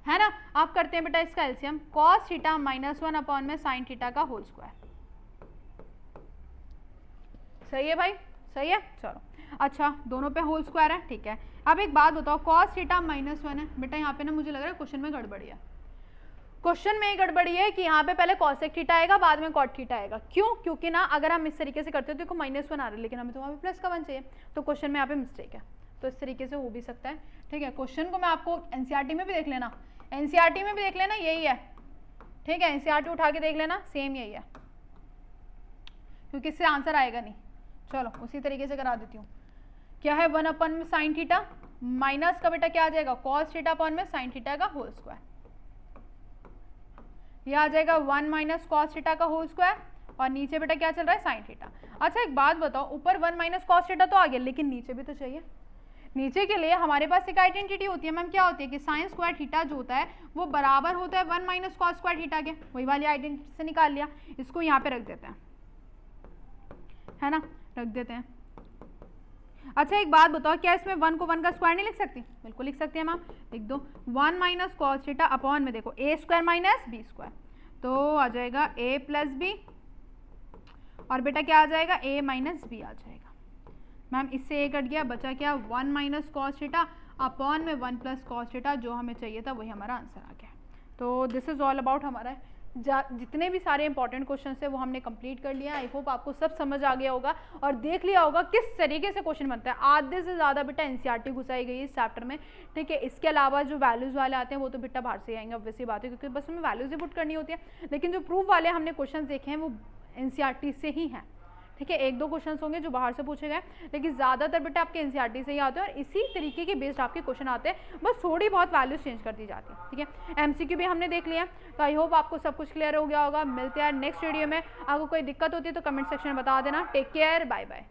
है ना। आप करते हैं बेटा इसका LCM, cos theta minus 1 upon में साइन थीटा का होल स्क्वायर। सही है भाई, सही है। चलो अच्छा, दोनों पे होल स्क्वायर है। ठीक है, अब एक बात बताओ, कॉस थीटा माइनस 1 है बेटा, यहाँ पे ना मुझे लग रहा है क्वेश्चन में गड़बड़ी है। क्वेश्चन में गड़बड़ी है कि यहाँ पे पहले कॉसेक थीटा आएगा, बाद में कॉट थीटा आएगा। क्यों, क्योंकि ना अगर हम इस तरीके से करते हो तो देखो -1 आ रहा है, लेकिन हमें तो वहाँ पे प्लस का 1 चाहिए, तो क्वेश्चन में यहाँ पे मिस्टेक है। तो इस तरीके से हो भी सकता है। ठीक है, क्वेश्चन को मैं आपको एनसीईआरटी में भी देख लेना, एनसीईआरटी में भी देख लेना, यही है। ठीक है, एनसीईआरटी उठा के देख लेना, सेम यही है, क्योंकि इससे आंसर आएगा नहीं। चलो उसी तरीके से करा देती हूँ। क्या है, 1 अपॉन में साइन थीटा माइनस का बेटा क्या आ जाएगा, कॉस थीटा अपॉन में साइन थीटा का होल स्क्वायर। ये आ जाएगा 1 माइनस कॉस थीटा का होल स्क्वायर और नीचे बेटा क्या चल रहा है, साइन थीटा। अच्छा एक बात बताओ, ऊपर 1 माइनस कॉस थीटा तो आ गया, लेकिन नीचे भी तो चाहिए। नीचे के लिए हमारे पास एक आइडेंटिटी होती है मैम, क्या होती है कि साइन स्क्वायर थीटा जो होता है वो बराबर होता है 1 माइनस कॉस स्क्वायर थीटा के। वही वाली आइडेंटिटी से निकाल लिया, इसको यहाँ पे रख देते हैं, है ना, रख देते हैं। अच्छा एक बात बताओ, क्या इसमें 1 को 1 का स्क्वायर नहीं लिख सकती, बिल्कुल लिख सकती है मैम। लिख दो 1 माइनस कॉस थीटा अपॉन में देखो ए स्क्वायर माइनस बी स्क्वायर, तो आ जाएगा a प्लस बी और बेटा क्या आ जाएगा, a माइनस बी आ जाएगा। मैम इससे a कट गया, बचा क्या, 1 माइनस कॉस थीटा अपॉन में 1 प्लस कॉस थीटा, जो हमें चाहिए था वही हमारा आंसर आ गया। तो दिस इज ऑल अबाउट हमारा जितने भी सारे इंपॉर्टेंट क्वेश्चन है वो हमने कंप्लीट कर लिया। आई होप आपको सब समझ आ गया होगा और देख लिया होगा किस तरीके से क्वेश्चन बनता है। आधे से ज़्यादा बेटा एनसीईआरटी घुसाई गई है इस चैप्टर में। ठीक है, इसके अलावा जो वैल्यूज़ वाले आते हैं वो तो बेटा बाहर से आएंगे, ऑब्वियसली बात है, क्योंकि बस हमें वैल्यूज ही पुट करनी होती है। लेकिन जो प्रूफ वाले हमने क्वेश्चन देखे हैं वो एनसीईआरटी से ही हैं। ठीक है, 1-2 क्वेश्चन होंगे जो बाहर से पूछे गए, लेकिन ज़्यादातर बेटा आपके एनसीईआरटी से ही आते हैं और इसी तरीके के बेस्ड आपके क्वेश्चन आते हैं, बस थोड़ी बहुत वैल्यूज चेंज कर दी जाती है। ठीक है, एमसीक्यू भी हमने देख लिया, तो आई होप आपको सब कुछ क्लियर हो गया होगा। मिलते हैं नेक्स्ट वीडियो में। आपको कोई दिक्कत होती है तो कमेंट सेक्शन में बता देना। Take care, bye bye.